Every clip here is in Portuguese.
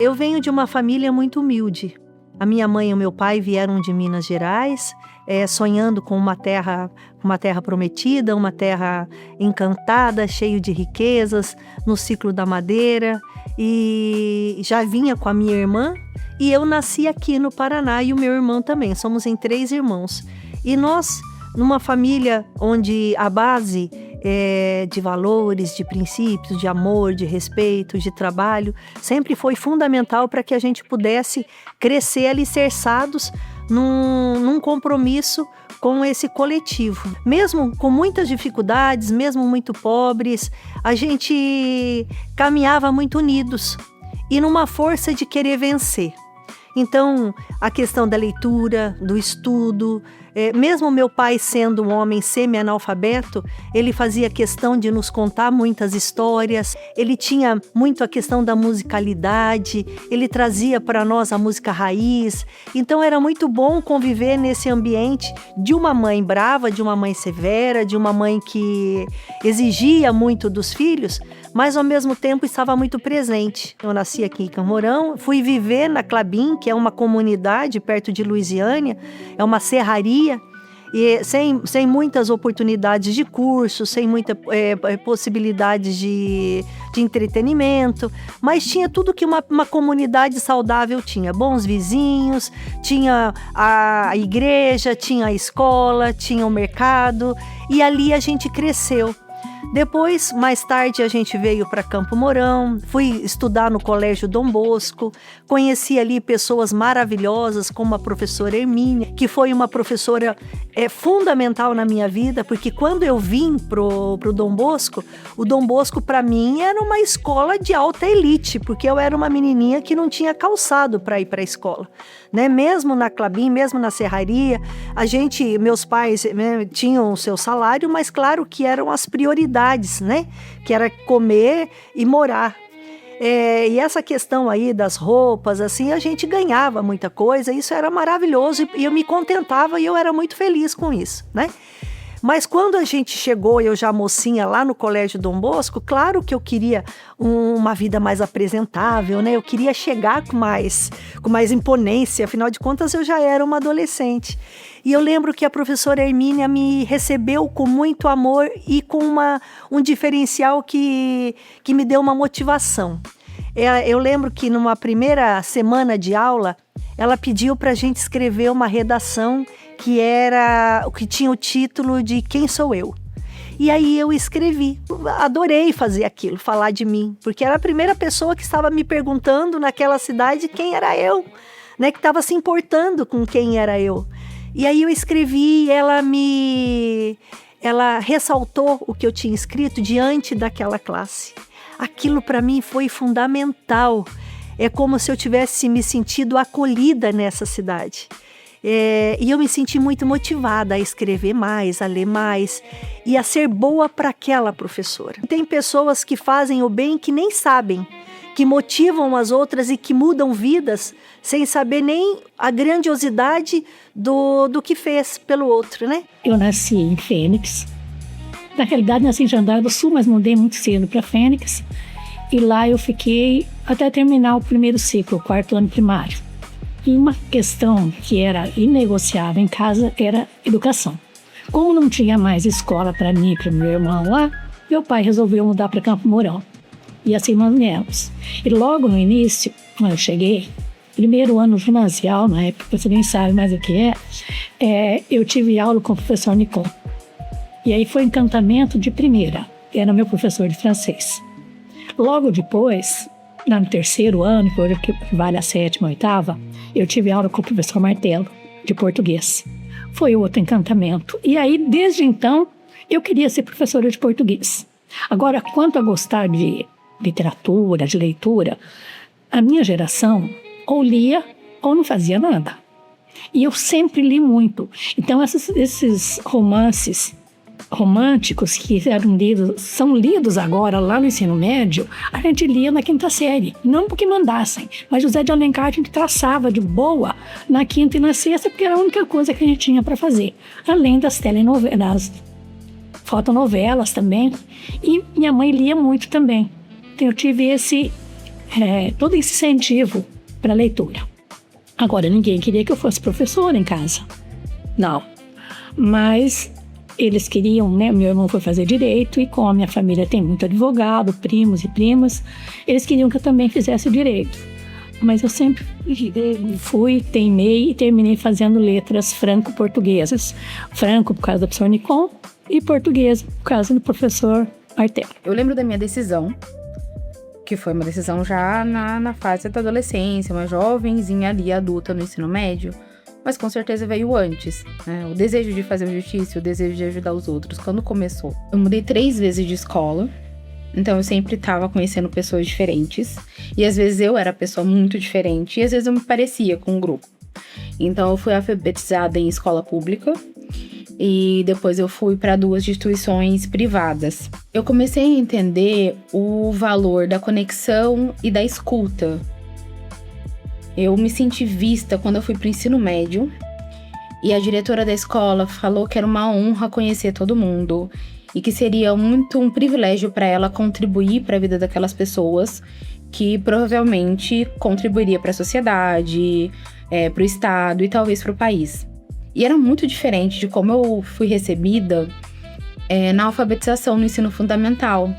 Eu venho de uma família muito humilde. A minha mãe e o meu pai vieram de Minas Gerais, sonhando com uma terra prometida, uma terra encantada, cheia de riquezas, no ciclo da madeira. E já vinha com a minha irmã, e eu nasci aqui no Paraná, e o meu irmão também. Somos em 3 irmãos. E nós, numa família onde a base de valores, de princípios, de amor, de respeito, de trabalho, sempre foi fundamental para que a gente pudesse crescer alicerçados num compromisso com esse coletivo. Mesmo com muitas dificuldades, mesmo muito pobres, a gente caminhava muito unidos e numa força de querer vencer. Então, a questão da leitura, do estudo, mesmo meu pai sendo um homem semi-analfabeto, ele fazia questão de nos contar muitas histórias, ele tinha muito a questão da musicalidade, ele trazia para nós a música raiz. Então era muito bom conviver nesse ambiente de uma mãe brava, de uma mãe severa, de uma mãe que exigia muito dos filhos, mas ao mesmo tempo estava muito presente. Eu nasci aqui em Camorão, fui viver na Klabin, que é uma comunidade perto de Luisiânia, é uma serraria, e sem muitas oportunidades de curso, sem muita possibilidades de entretenimento, mas tinha tudo que uma comunidade saudável tinha. Bons vizinhos, tinha a igreja, tinha a escola, tinha o mercado, e ali a gente cresceu. Depois, mais tarde, a gente veio para Campo Mourão, fui estudar no Colégio Dom Bosco, conheci ali pessoas maravilhosas como a professora Hermínia, que foi uma professora fundamental na minha vida, porque quando eu vim pro Dom Bosco, o Dom Bosco para mim era uma escola de alta elite, porque eu era uma menininha que não tinha calçado para ir para a escola, né? Mesmo na Klabin, mesmo na serraria, meus pais tinham o seu salário, mas claro que eram as prioridades, né? Que era comer e morar. E essa questão aí das roupas, assim, a gente ganhava muita coisa, isso era maravilhoso e eu me contentava e eu era muito feliz com isso, né? Mas quando a gente chegou, eu já mocinha lá no Colégio Dom Bosco, claro que eu queria uma vida mais apresentável, né? Eu queria chegar com mais imponência, afinal de contas eu já era uma adolescente. E eu lembro que a professora Hermínia me recebeu com muito amor e com um diferencial que me deu uma motivação. Eu lembro que numa primeira semana de aula, ela pediu para a gente escrever uma redação que tinha o título de Quem Sou Eu? E aí eu escrevi. Adorei fazer aquilo, falar de mim, porque era a primeira pessoa que estava me perguntando naquela cidade quem era eu, né? Que estava se importando com quem era eu. E aí eu escrevi e ela ressaltou o que eu tinha escrito diante daquela classe. Aquilo para mim foi fundamental. É como se eu tivesse me sentido acolhida nessa cidade. E eu me senti muito motivada a escrever mais, a ler mais e a ser boa para aquela professora. Tem pessoas que fazem o bem que nem sabem, que motivam as outras e que mudam vidas sem saber nem a grandiosidade do que fez pelo outro, né? Eu nasci em Fênix. Na realidade, nasci em Jandara do Sul, mas mudei muito cedo para Fênix. E lá eu fiquei até terminar o primeiro ciclo, o 4º ano primário. E uma questão que era inegociável em casa era educação. Como não tinha mais escola para mim e para o meu irmão lá, meu pai resolveu mudar para Campo Mourão. E assim nós viemos. E logo no início, quando eu cheguei, primeiro ano ginasial, na época você nem sabe mais o que eu tive aula com o professor Nicol. E aí foi encantamento de primeira. Era meu professor de francês. Logo depois, no 3º ano, que vale a 7ª, 8ª, eu tive aula com o professor Martelo, de português. Foi outro encantamento. E aí, desde então, eu queria ser professora de português. Agora, quanto a gostar de literatura, de leitura, a minha geração ou lia ou não fazia nada. E eu sempre li muito. Então, esses romances românticos que são lidos agora lá no ensino médio, a gente lia na 5ª série, não porque mandassem, mas José de Alencar a gente traçava de boa na 5ª e na 6ª, porque era a única coisa que a gente tinha para fazer, além das telenovelas, fotonovelas também, e minha mãe lia muito também. Então eu tive todo esse incentivo para a leitura. Agora, ninguém queria que eu fosse professora em casa. Não. Mas eles queriam, né? Meu irmão foi fazer direito e como a minha família tem muito advogado, primos e primas, eles queriam que eu também fizesse direito. Mas eu sempre fui, teimei e terminei fazendo letras franco-portuguesas. Franco por causa do professor Nicon e português por causa do professor Martel. Eu lembro da minha decisão, que foi uma decisão já na fase da adolescência, uma jovenzinha ali, adulta no ensino médio, mas com certeza veio antes, né? O desejo de fazer justiça, o desejo de ajudar os outros. Quando começou? Eu mudei 3 vezes de escola, então eu sempre estava conhecendo pessoas diferentes, e às vezes eu era a pessoa muito diferente, e às vezes eu me parecia com um grupo. Então eu fui alfabetizada em escola pública, e depois eu fui para 2 instituições privadas. Eu comecei a entender o valor da conexão e da escuta. Eu me senti vista quando eu fui para o ensino médio, e a diretora da escola falou que era uma honra conhecer todo mundo, e que seria muito um privilégio para ela contribuir para a vida daquelas pessoas, que provavelmente contribuiria para a sociedade, para o estado e talvez para o país. E era muito diferente de como eu fui recebida na alfabetização no ensino fundamental,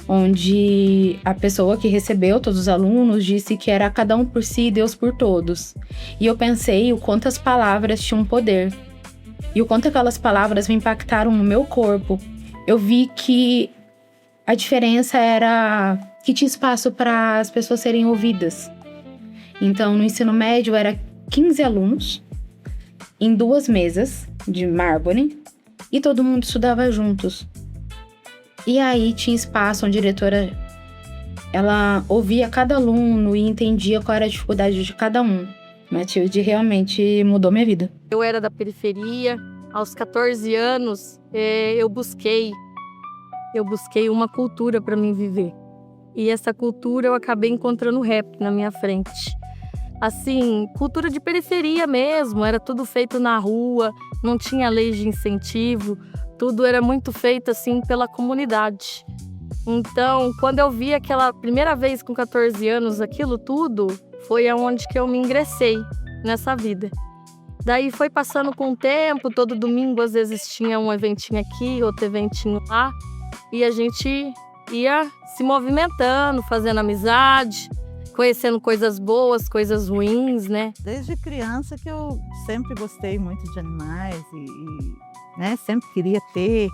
onde a pessoa que recebeu todos os alunos disse que era cada um por si e Deus por todos. E eu pensei o quanto as palavras tinham poder, e o quanto aquelas palavras me impactaram no meu corpo. Eu vi que a diferença era que tinha espaço para as pessoas serem ouvidas. Então, no ensino médio, era 15 alunos, em 2 mesas de mármore, e todo mundo estudava juntos. E aí tinha espaço onde a diretora, ela ouvia cada aluno e entendia qual era a dificuldade de cada um. Matilde realmente mudou minha vida. Eu era da periferia, aos 14 anos eu busquei uma cultura para mim viver. E essa cultura eu acabei encontrando o rap na minha frente. Assim, cultura de periferia mesmo, era tudo feito na rua, não tinha lei de incentivo, tudo era muito feito assim pela comunidade. Então, quando eu vi aquela primeira vez com 14 anos, aquilo tudo, foi aonde que eu me ingressei nessa vida. Daí foi passando com o tempo, todo domingo às vezes tinha um eventinho aqui, outro eventinho lá, e a gente ia se movimentando, fazendo amizade, conhecendo coisas boas, coisas ruins, né? Desde criança que eu sempre gostei muito de animais né, sempre queria ter,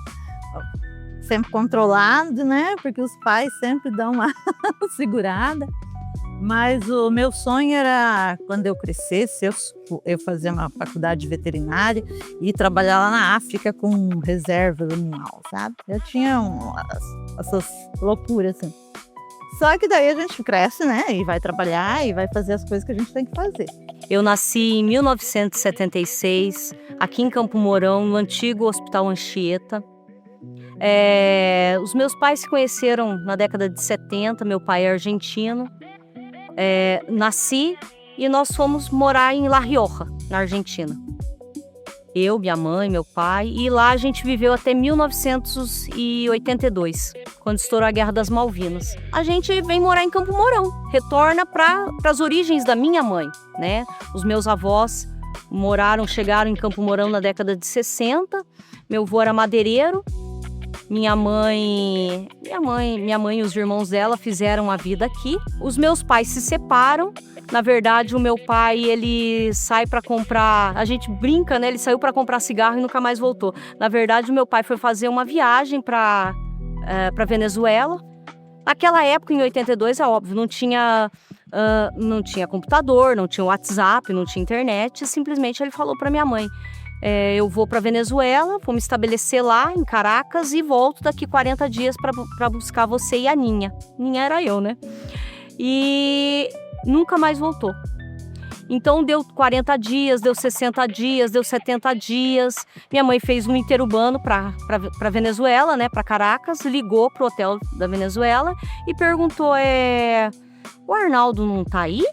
sempre controlado, né, porque os pais sempre dão uma segurada. Mas o meu sonho era, quando eu crescesse, eu fazer uma faculdade de veterinária e trabalhar lá na África com reserva do animal, sabe? Eu tinha essas loucuras, assim. Só que daí a gente cresce, né? E vai trabalhar e vai fazer as coisas que a gente tem que fazer. Eu nasci em 1976, aqui em Campo Mourão, no antigo Hospital Anchieta. Os meus pais se conheceram na década de 70, meu pai é argentino. Nasci e nós fomos morar em La Rioja, na Argentina. Eu, minha mãe, meu pai, e lá a gente viveu até 1982, quando estourou a Guerra das Malvinas. A gente vem morar em Campo Mourão, retorna para as origens da minha mãe, né? Os meus avós chegaram em Campo Mourão na década de 60, meu avô era madeireiro, minha mãe e os irmãos dela fizeram a vida aqui. Os meus pais se separam. Na verdade, o meu pai, ele sai para comprar... A gente brinca, né? Ele saiu para comprar cigarro e nunca mais voltou. Na verdade, o meu pai foi fazer uma viagem para Venezuela. Naquela época, em 82, é óbvio, não tinha computador, não tinha WhatsApp, não tinha internet. Simplesmente ele falou para minha mãe: eu vou para Venezuela, vou me estabelecer lá em Caracas e volto daqui 40 dias para buscar você e a Ninha. Ninha era eu, né? E nunca mais voltou. Então deu 40 dias, deu 60 dias, deu 70 dias. Minha mãe fez um interurbano para Venezuela, né, para Caracas, ligou pro hotel da Venezuela e perguntou: o Arnaldo não tá aí?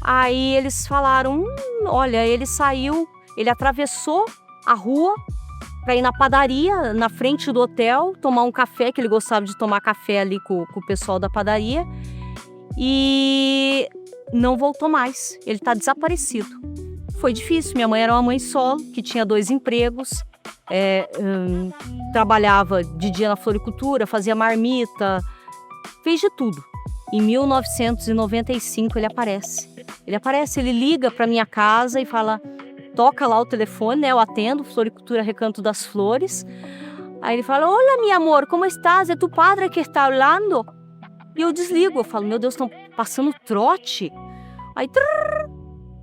Aí eles falaram: olha, ele saiu, ele atravessou a rua para ir na padaria, na frente do hotel, tomar um café, que ele gostava de tomar café ali com o pessoal da padaria. e não voltou mais. Ele está desaparecido. Foi difícil. Minha mãe era uma mãe solo, que tinha 2 empregos. Trabalhava de dia na floricultura, fazia marmita, fez de tudo. Em 1995 ele aparece. Ele liga para minha casa e fala, toca lá o telefone, né? Eu atendo, Floricultura Recanto das Flores. Aí ele fala, olha, meu amor, como estás? É tu padre que está falando? E eu desligo, eu falo, meu Deus, estão passando trote. Aí,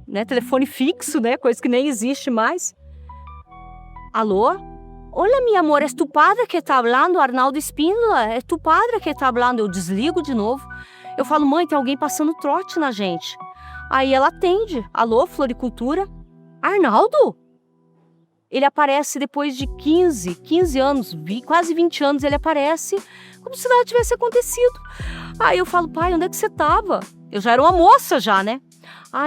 né? Telefone fixo, né? Coisa que nem existe mais. Alô? Olha, meu amor, é tu padre que está falando? Arnaldo Espíndola, é tu padre que está falando? Eu desligo de novo. Eu falo, mãe, tem alguém passando trote na gente. Aí ela atende. Alô, Floricultura? Arnaldo? Ele aparece depois de 15 anos, quase 20 anos, ele aparece como se nada tivesse acontecido. Aí eu falo, pai, onde é que você estava? Eu já era uma moça já, né?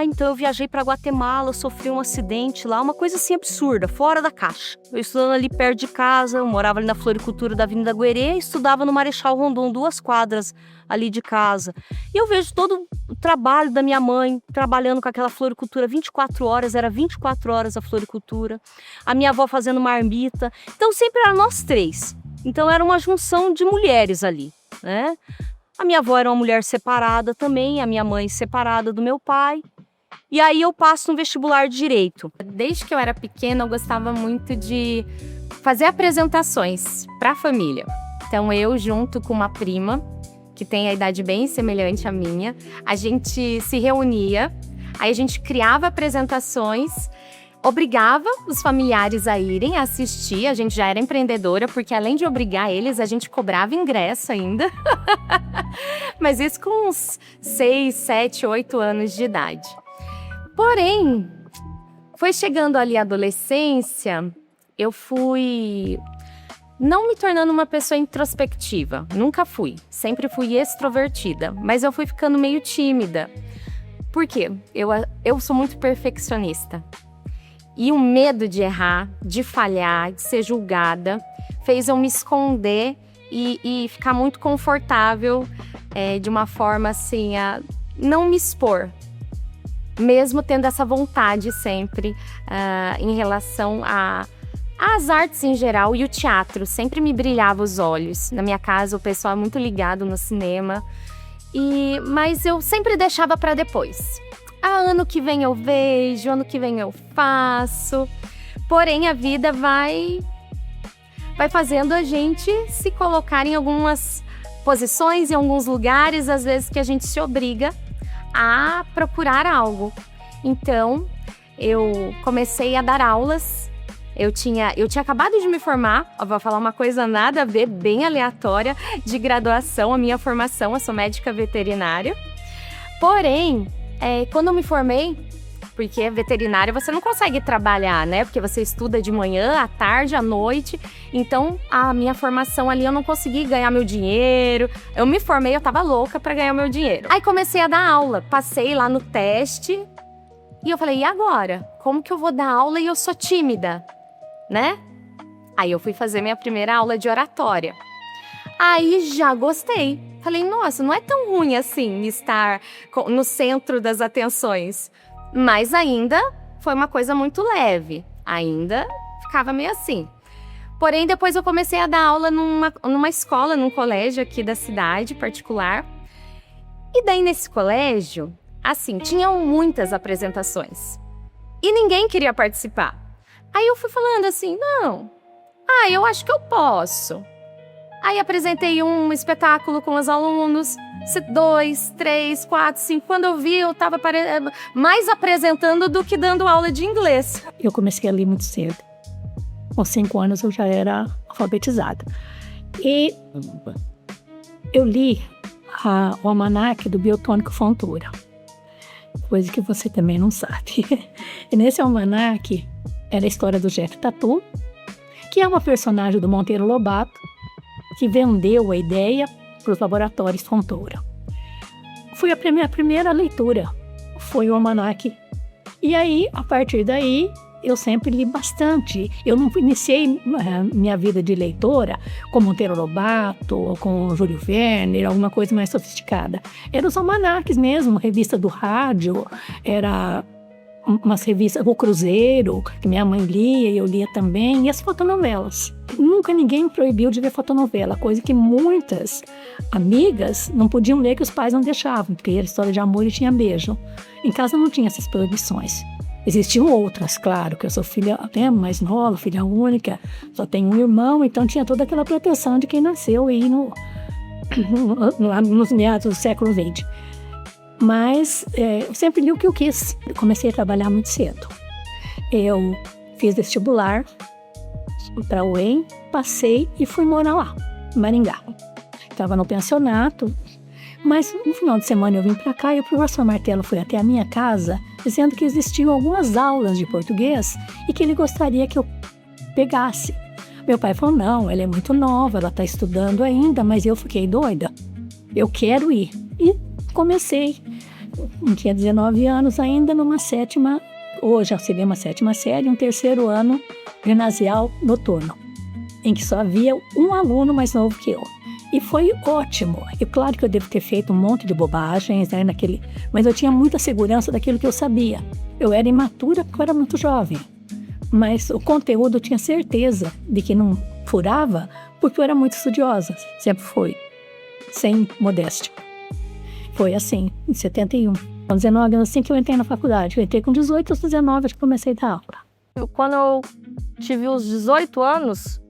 Então eu viajei para Guatemala, sofri um acidente lá, uma coisa assim absurda, fora da caixa. Eu estudando ali perto de casa, eu morava ali na floricultura da Avenida Guerê, estudava no Marechal Rondon, 2 quadras ali de casa. E eu vejo todo o trabalho da minha mãe, trabalhando com aquela floricultura 24 horas, era 24 horas a floricultura. A minha avó fazendo marmita. Então sempre eram nós 3. Então era uma junção de mulheres ali, né? A minha avó era uma mulher separada também, a minha mãe separada do meu pai. E aí eu passo no vestibular de Direito. Desde que eu era pequena, eu gostava muito de fazer apresentações para a família. Então eu, junto com uma prima, que tem a idade bem semelhante à minha, a gente se reunia, aí a gente criava apresentações, obrigava os familiares a irem assistir, a gente já era empreendedora, porque além de obrigar eles, a gente cobrava ingresso ainda. Mas isso com uns 6, 7, 8 anos de idade. Porém, foi chegando ali a adolescência, eu fui não me tornando uma pessoa introspectiva, nunca fui, sempre fui extrovertida, mas eu fui ficando meio tímida. Por quê? Eu sou muito perfeccionista. E o medo de errar, de falhar, de ser julgada, fez eu me esconder e ficar muito confortável de uma forma assim, a não me expor. Mesmo tendo essa vontade sempre em relação às artes em geral e o teatro. Sempre me brilhava os olhos. Na minha casa o pessoal é muito ligado no cinema. Mas eu sempre deixava para depois. Ano que vem eu vejo, ano que vem eu faço. Porém, a vida vai fazendo a gente se colocar em algumas posições, em alguns lugares, às vezes que a gente se obriga a procurar algo. Então, eu comecei a dar aulas. Eu tinha acabado de me formar, vou falar uma coisa nada a ver, bem aleatória, de graduação, a minha formação, eu sou médica veterinária. Porém, quando eu me formei, porque veterinária você não consegue trabalhar, né? Porque você estuda de manhã, à tarde, à noite. Então, a minha formação ali, eu não consegui ganhar meu dinheiro. Eu me formei, eu tava louca para ganhar meu dinheiro. Aí comecei a dar aula, passei lá no teste. E eu falei, e agora? Como que eu vou dar aula e eu sou tímida, né? Aí eu fui fazer minha primeira aula de oratória. Aí já gostei. Falei, nossa, não é tão ruim assim estar no centro das atenções. Mas ainda foi uma coisa muito leve. Ainda ficava meio assim. Porém, depois eu comecei a dar aula numa escola, num colégio aqui da cidade particular. E daí nesse colégio, assim, tinham muitas apresentações. E ninguém queria participar. Aí eu fui falando assim, não, eu acho que eu posso. Aí apresentei um espetáculo com os alunos, 2, 3, 4, 5. Quando eu vi, eu estava mais apresentando do que dando aula de inglês. Eu comecei a ler muito cedo. Com 5 anos eu já era alfabetizada. E eu li o almanaque do Biotônico Fontoura, coisa que você também não sabe. E nesse almanaque era a história do Jeff Tatu, que é uma personagem do Monteiro Lobato, que vendeu a ideia para os laboratórios Fontoura. Foi a minha primeira leitura, foi o almanaque. E aí, a partir daí, eu sempre li bastante. Eu não iniciei minha vida de leitora como Monteiro Lobato, ou com Júlio Verne, alguma coisa mais sofisticada. Eram os almanaques mesmo, revista do rádio, era umas revistas, o Cruzeiro, que minha mãe lia e eu lia também, e as fotonovelas. Nunca ninguém me proibiu de ver fotonovela, coisa que muitas amigas não podiam ler, que os pais não deixavam, porque era história de amor e tinha beijo. Em casa não tinha essas proibições. Existiam outras, claro, que eu sou filha até mais nova, filha única, só tenho um irmão, então tinha toda aquela proteção de quem nasceu aí nos meados do século XX. Mas eu sempre li o que eu quis. Eu comecei a trabalhar muito cedo. Eu fiz vestibular para o UEM, passei e fui morar lá, em Maringá. Estava no pensionato, mas no final de semana eu vim para cá e o professor Martelo foi até a minha casa dizendo que existiam algumas aulas de português e que ele gostaria que eu pegasse. Meu pai falou, não, ela é muito nova, ela está estudando ainda, mas eu fiquei doida. Eu quero ir. E comecei. Eu tinha 19 anos ainda, numa sétima, hoje seria uma sétima série, um terceiro ano ginasial noturno, em que só havia um aluno mais novo que eu. E foi ótimo. E claro que eu devo ter feito um monte de bobagens, né, mas eu tinha muita segurança daquilo que eu sabia. Eu era imatura porque eu era muito jovem, mas o conteúdo eu tinha certeza de que não furava, porque eu era muito estudiosa, sempre fui, sem modéstia. Foi assim, em 71. Com 19 anos, assim que eu entrei na faculdade. Eu entrei com 18 aos 19, acho que comecei a dar aula. Quando eu tive os 18 anos,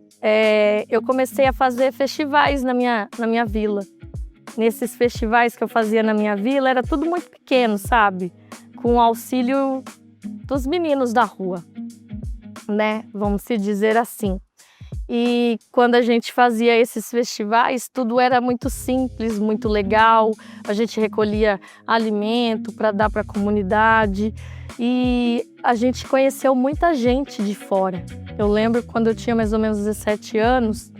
eu comecei a fazer festivais na minha vila. Nesses festivais que eu fazia na minha vila, era tudo muito pequeno, sabe? Com o auxílio dos meninos da rua, né? Vamos se dizer assim. E quando a gente fazia esses festivais, tudo era muito simples, muito legal. A gente recolhia alimento para dar para a comunidade e a gente conheceu muita gente de fora. Eu lembro quando eu tinha mais ou menos 17 anos,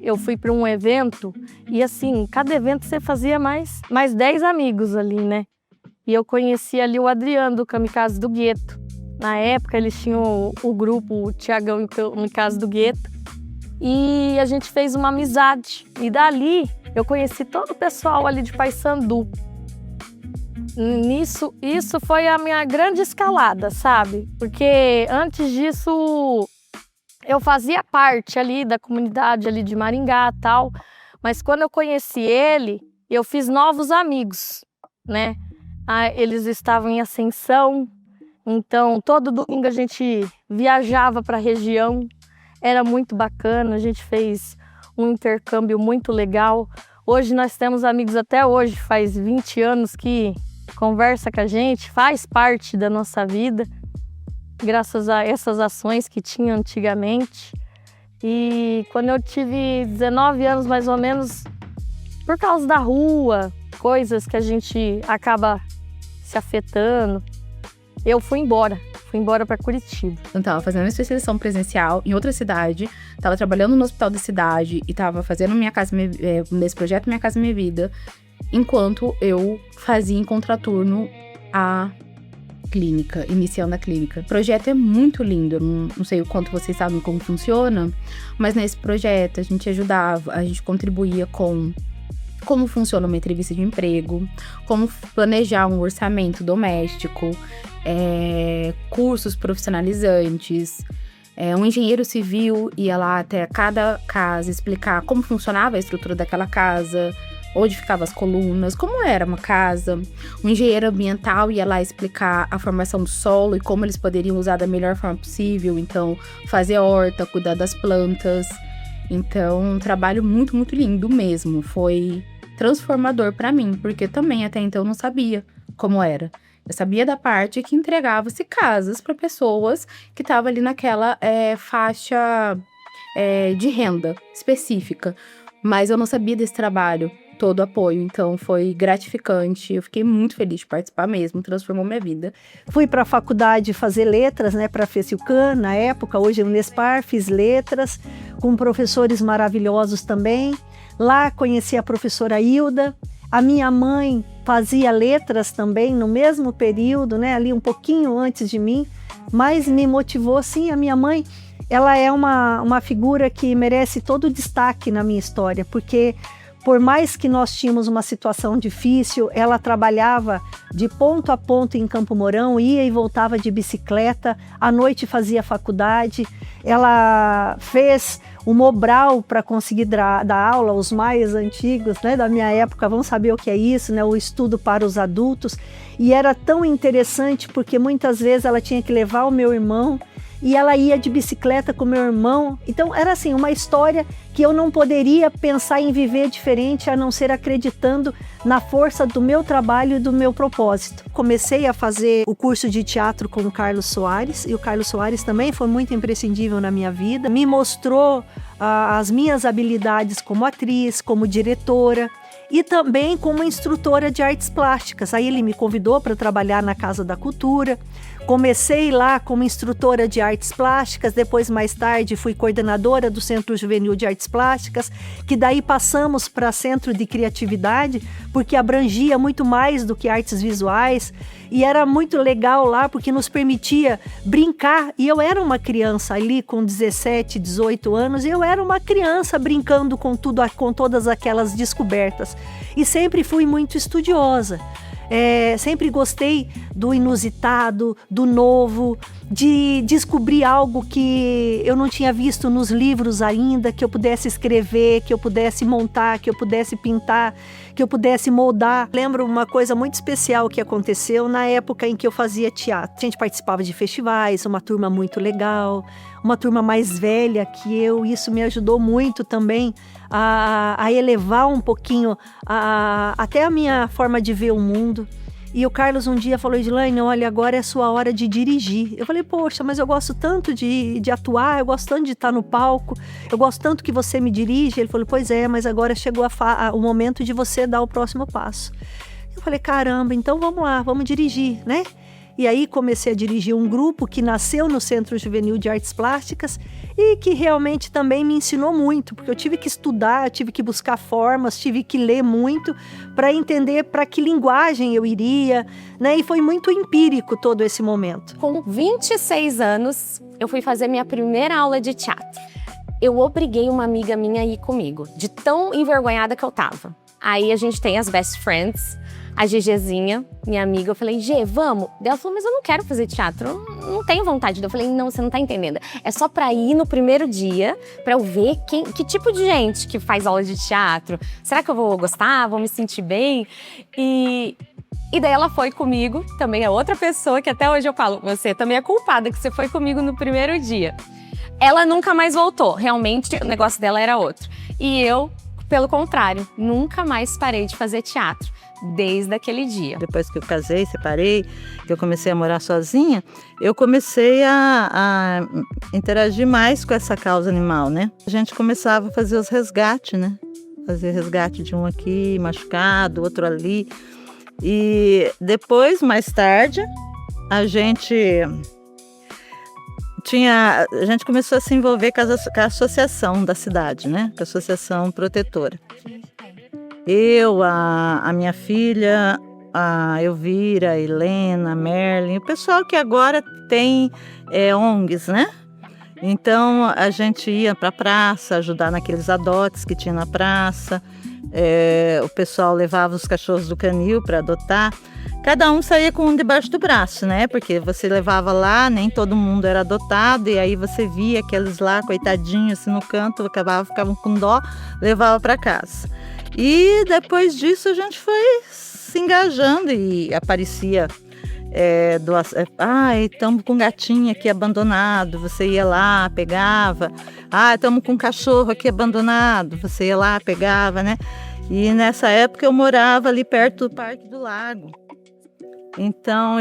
eu fui para um evento e assim, cada evento você fazia mais 10 amigos ali, né? E eu conheci ali o Adriano do Kamikaze do Gueto. Na época eles tinham o grupo, o Tiagão e o Kamikaze do Gueto. E a gente fez uma amizade. E dali eu conheci todo o pessoal ali de Paissandu. Isso foi a minha grande escalada, sabe? Porque antes disso eu fazia parte ali da comunidade ali de Maringá e tal. Mas quando eu conheci ele, eu fiz novos amigos, né? Eles estavam em ascensão. Então todo domingo a gente viajava para a região. Era muito bacana, a gente fez um intercâmbio muito legal. Hoje nós temos amigos até hoje, faz 20 anos que conversa com a gente, faz parte da nossa vida, graças a essas ações que tinha antigamente. E quando eu tive 19 anos mais ou menos, por causa da rua, coisas que a gente acaba se afetando, eu fui embora para Curitiba. Então, tava fazendo uma especialização presencial em outra cidade, tava trabalhando no hospital da cidade e tava fazendo nesse projeto Minha Casa Minha Vida, enquanto eu fazia em contraturno a clínica, iniciando a clínica. O projeto é muito lindo, eu não sei o quanto vocês sabem como funciona, mas nesse projeto a gente contribuía com como funciona uma entrevista de emprego, como planejar um orçamento doméstico, cursos profissionalizantes. Um engenheiro civil ia lá até cada casa explicar como funcionava a estrutura daquela casa, onde ficavam as colunas, como era uma casa. Um engenheiro ambiental ia lá explicar a formação do solo e como eles poderiam usar da melhor forma possível. Então, fazer horta, cuidar das plantas. Então, um trabalho muito, muito lindo mesmo. Foi transformador para mim, porque também até então eu não sabia como era. Eu sabia da parte que entregava-se casas para pessoas que estavam ali naquela faixa de renda específica, mas eu não sabia desse trabalho, todo o apoio, então foi gratificante, eu fiquei muito feliz de participar mesmo, transformou minha vida. Fui para a faculdade fazer letras, né, para a FECILCAN, na época, hoje é Unespar, fiz letras, com professores maravilhosos também. Lá conheci a professora Hilda. A minha mãe fazia letras também no mesmo período, né, ali um pouquinho antes de mim. mais me motivou, sim, a minha mãe, ela é uma figura que merece todo o destaque na minha história, porque por mais que nós tínhamos uma situação difícil, ela trabalhava de ponto a ponto em Campo Mourão, ia e voltava de bicicleta, à noite fazia faculdade, ela fez o Mobral para conseguir dar aula, os mais antigos, né, da minha época vão saber o que é isso, né, o estudo para os adultos, e era tão interessante porque muitas vezes ela tinha que levar o meu irmão, e ela ia de bicicleta com meu irmão. Então era assim, uma história que eu não poderia pensar em viver diferente a não ser acreditando na força do meu trabalho e do meu propósito. Comecei a fazer o curso de teatro com o Carlos Soares, e o Carlos Soares também foi muito imprescindível na minha vida. Me mostrou as minhas habilidades como atriz, como diretora, e também como instrutora de artes plásticas. Aí ele me convidou para trabalhar na Casa da Cultura. Comecei lá como instrutora de artes plásticas, depois mais tarde fui coordenadora do Centro Juvenil de Artes Plásticas, que daí passamos para Centro de Criatividade, porque abrangia muito mais do que artes visuais, e era muito legal lá porque nos permitia brincar, e eu era uma criança ali com 17, 18 anos, e eu era uma criança brincando com tudo, com todas aquelas descobertas, e sempre fui muito estudiosa. Sempre gostei do inusitado, do novo, de descobrir algo que eu não tinha visto nos livros ainda, que eu pudesse escrever, que eu pudesse montar, que eu pudesse pintar, que eu pudesse moldar. Lembro uma coisa muito especial que aconteceu na época em que eu fazia teatro. A gente participava de festivais, uma turma muito legal, uma turma mais velha que eu, isso me ajudou muito também a elevar um pouquinho até a minha forma de ver o mundo. E o Carlos um dia falou: Edilane, olha, agora é a sua hora de dirigir. Eu falei: poxa, mas eu gosto tanto de atuar, eu gosto tanto de estar no palco, eu gosto tanto que você me dirige. Ele falou: pois é, mas agora chegou o momento de você dar o próximo passo. Eu falei: caramba, então vamos lá, vamos dirigir, né? E aí comecei a dirigir um grupo que nasceu no Centro Juvenil de Artes Plásticas e que realmente também me ensinou muito, porque eu tive que estudar, tive que buscar formas, tive que ler muito para entender para que linguagem eu iria, né? E foi muito empírico todo esse momento. Com 26 anos, eu fui fazer minha primeira aula de teatro. Eu obriguei uma amiga minha a ir comigo, de tão envergonhada que eu tava. Aí a gente tem as best friends, a Gegezinha, minha amiga, eu falei: Gê, vamos? Daí ela falou: mas eu não quero fazer teatro, eu não tenho vontade. Eu falei: não, você não tá entendendo. É só pra ir no primeiro dia, pra eu ver que tipo de gente que faz aula de teatro. Será que eu vou gostar? Vou me sentir bem? E daí ela foi comigo, também é outra pessoa que até hoje eu falo: você também é culpada que você foi comigo no primeiro dia. Ela nunca mais voltou, realmente o negócio dela era outro. E eu, pelo contrário, nunca mais parei de fazer teatro, desde aquele dia. Depois que eu casei, separei, que eu comecei a morar sozinha, eu comecei a interagir mais com essa causa animal, né? A gente começava a fazer os resgates, né? Fazer resgate de um aqui, machucado, outro ali. E depois, mais tarde, a gente começou a se envolver com a associação da cidade, né? Com a associação protetora. Eu, a minha filha, a Elvira, a Helena, a Merlin, o pessoal que agora tem ONGs, né? Então a gente ia para a praça ajudar naqueles adotes que tinha na praça. O pessoal levava os cachorros do canil para adotar. Cada um saía com um debaixo do braço, né? Porque você levava lá, nem todo mundo era adotado, e aí você via aqueles lá, coitadinhos, assim, no canto, ficavam com dó, levava para casa. E depois disso a gente foi se engajando e aparecia estamos com um gatinho aqui abandonado, você ia lá, pegava. Estamos com um cachorro aqui abandonado, você ia lá, pegava, né? E nessa época eu morava ali perto do Parque do Lago. Então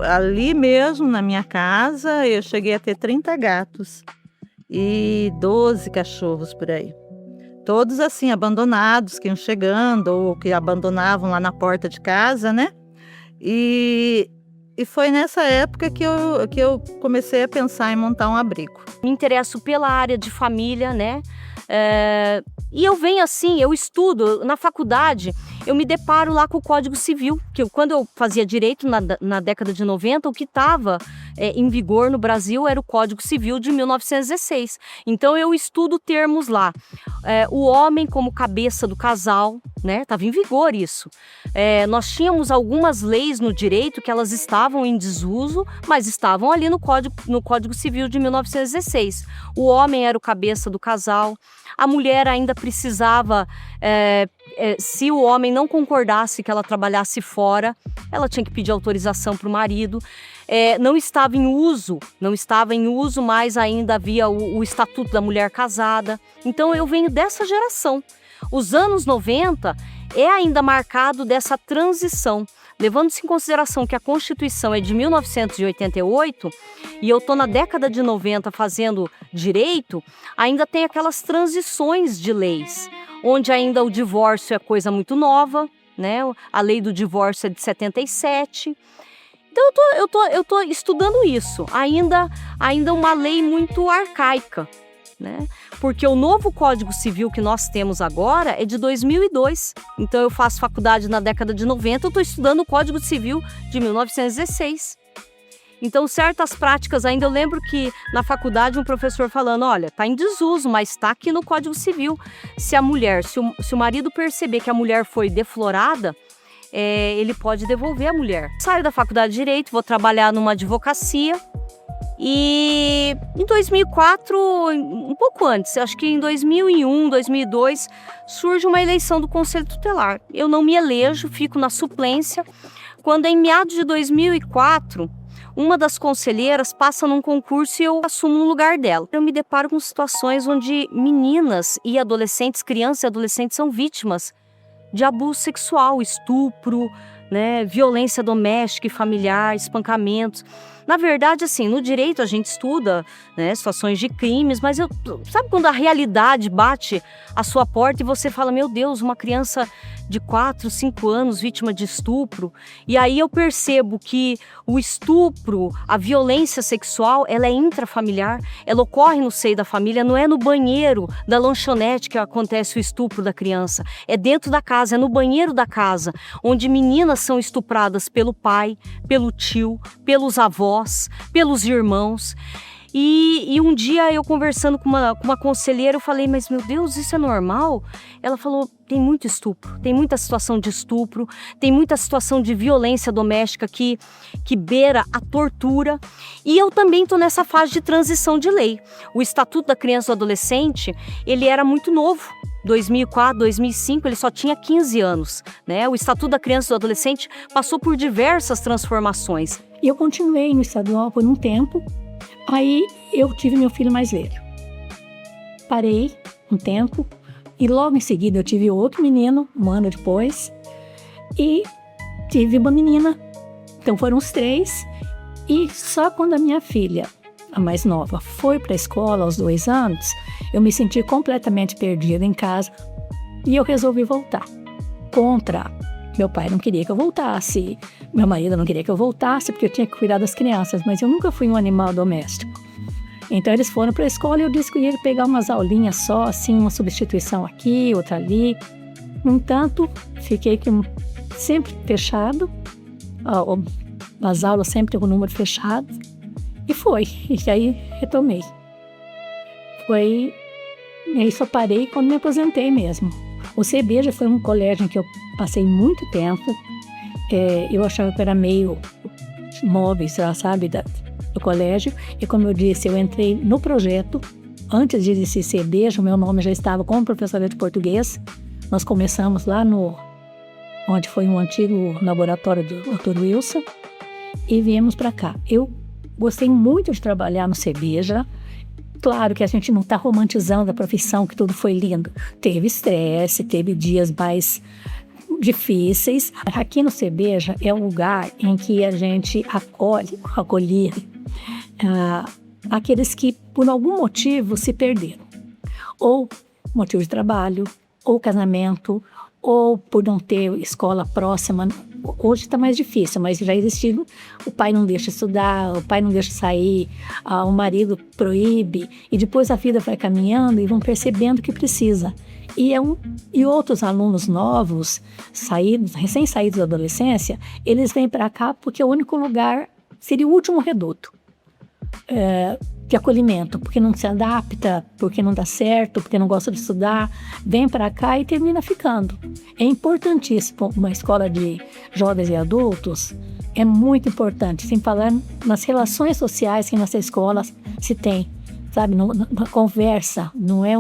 ali mesmo na minha casa, eu cheguei a ter 30 gatos e 12 cachorros por aí. Todos assim, abandonados, que iam chegando ou que abandonavam lá na porta de casa, né? E foi nessa época que eu comecei a pensar em montar um abrigo. Me interesso pela área de família, né? E eu venho assim, eu estudo na faculdade, eu me deparo lá com o Código Civil, que quando eu fazia direito na década de 90, o que estava em vigor no Brasil era o Código Civil de 1916. Então eu estudo termos lá. O homem como cabeça do casal, né? Estava em vigor isso. Nós tínhamos algumas leis no direito que elas estavam em desuso, mas estavam ali no Código Civil de 1916. O homem era o cabeça do casal. A mulher ainda precisava, se o homem não concordasse que ela trabalhasse fora, ela tinha que pedir autorização para o marido. Não estava em uso, mas ainda havia o Estatuto da Mulher Casada. Então eu venho dessa geração. Os anos 90 é ainda marcado dessa transição. Levando-se em consideração que a Constituição é de 1988 e eu estou na década de 90 fazendo direito, ainda tem aquelas transições de leis, onde ainda o divórcio é coisa muito nova, né? A lei do divórcio é de 77. Então eu tô estudando isso, ainda uma lei muito arcaica, né? Porque o novo Código Civil que nós temos agora é de 2002. Então eu faço faculdade na década de 90, eu estou estudando o Código Civil de 1916. Então certas práticas ainda, eu lembro que na faculdade um professor falando, olha, está em desuso, mas está aqui no Código Civil. Se o marido perceber que a mulher foi deflorada, ele pode devolver a mulher. Saio da faculdade de Direito, vou trabalhar numa advocacia. E em 2004, um pouco antes, acho que em 2001, 2002, surge uma eleição do Conselho Tutelar. Eu não me elejo, fico na suplência. Quando em meados de 2004, uma das conselheiras passa num concurso e eu assumo no lugar dela. Eu me deparo com situações onde meninas e adolescentes, crianças e adolescentes são vítimas de abuso sexual, estupro, né, violência doméstica e familiar, espancamentos. Na verdade, assim, no direito a gente estuda, né, situações de crimes, mas sabe quando a realidade bate à sua porta e você fala, meu Deus, uma criança de 4, 5 anos vítima de estupro, e aí eu percebo que o estupro, a violência sexual, ela é intrafamiliar, ela ocorre no seio da família, não é no banheiro da lanchonete que acontece o estupro da criança, é dentro da casa, é no banheiro da casa, onde meninas são estupradas pelo pai, pelo tio, pelos avós, pelos irmãos. E um dia eu conversando com uma conselheira, eu falei, mas meu Deus, isso é normal? Ela falou, tem muito estupro, tem muita situação de estupro, tem muita situação de violência doméstica que beira a tortura. E eu também estou nessa fase de transição de lei. O Estatuto da Criança e do Adolescente, ele era muito novo. 2004, 2005, ele só tinha 15 anos, né? O Estatuto da Criança e do Adolescente passou por diversas transformações. E eu continuei no estadual por um tempo. Aí eu tive meu filho mais velho. Parei um tempo e logo em seguida eu tive outro menino, um ano depois, e tive uma menina. Então foram os 3. E só quando a minha filha, a mais nova, foi para a escola aos 2 anos, eu me senti completamente perdida em casa e eu resolvi voltar. Meu pai não queria que eu voltasse, meu marido não queria que eu voltasse porque eu tinha que cuidar das crianças, mas eu nunca fui um animal doméstico. Então eles foram para a escola e eu disse que eu ia pegar umas aulinhas só, assim, uma substituição aqui, outra ali. No entanto, fiquei sempre fechado, as aulas sempre com o número fechado, e aí retomei. E aí só parei quando me aposentei mesmo. O CB já foi um colégio em que eu passei muito tempo. Eu achava que era meio móvel, sabe, do colégio. E como eu disse, eu entrei no projeto. Antes de existir CB, o meu nome já estava como professora de português. Nós começamos lá onde foi um antigo laboratório do Dr. Wilson. E viemos para cá. Eu gostei muito de trabalhar no CBJA. Claro que a gente não está romantizando a profissão, que tudo foi lindo. Teve estresse, teve dias mais difíceis. Aqui no CBJA é um lugar em que a gente acolhe aqueles que por algum motivo se perderam. Ou motivo de trabalho, ou casamento, ou por não ter escola próxima. Hoje está mais difícil, mas já existiu. O pai não deixa estudar, o pai não deixa sair, o marido proíbe, e depois a vida vai caminhando e vão percebendo que precisa. E outros alunos novos, recém-saídos da adolescência, eles vêm para cá porque o único lugar seria o último reduto de acolhimento, porque não se adapta, porque não dá certo, porque não gosta de estudar, vem para cá e termina ficando. É importantíssimo uma escola de jovens e adultos, é muito importante, sem falar nas relações sociais que nessa escola se tem, sabe, na conversa, não é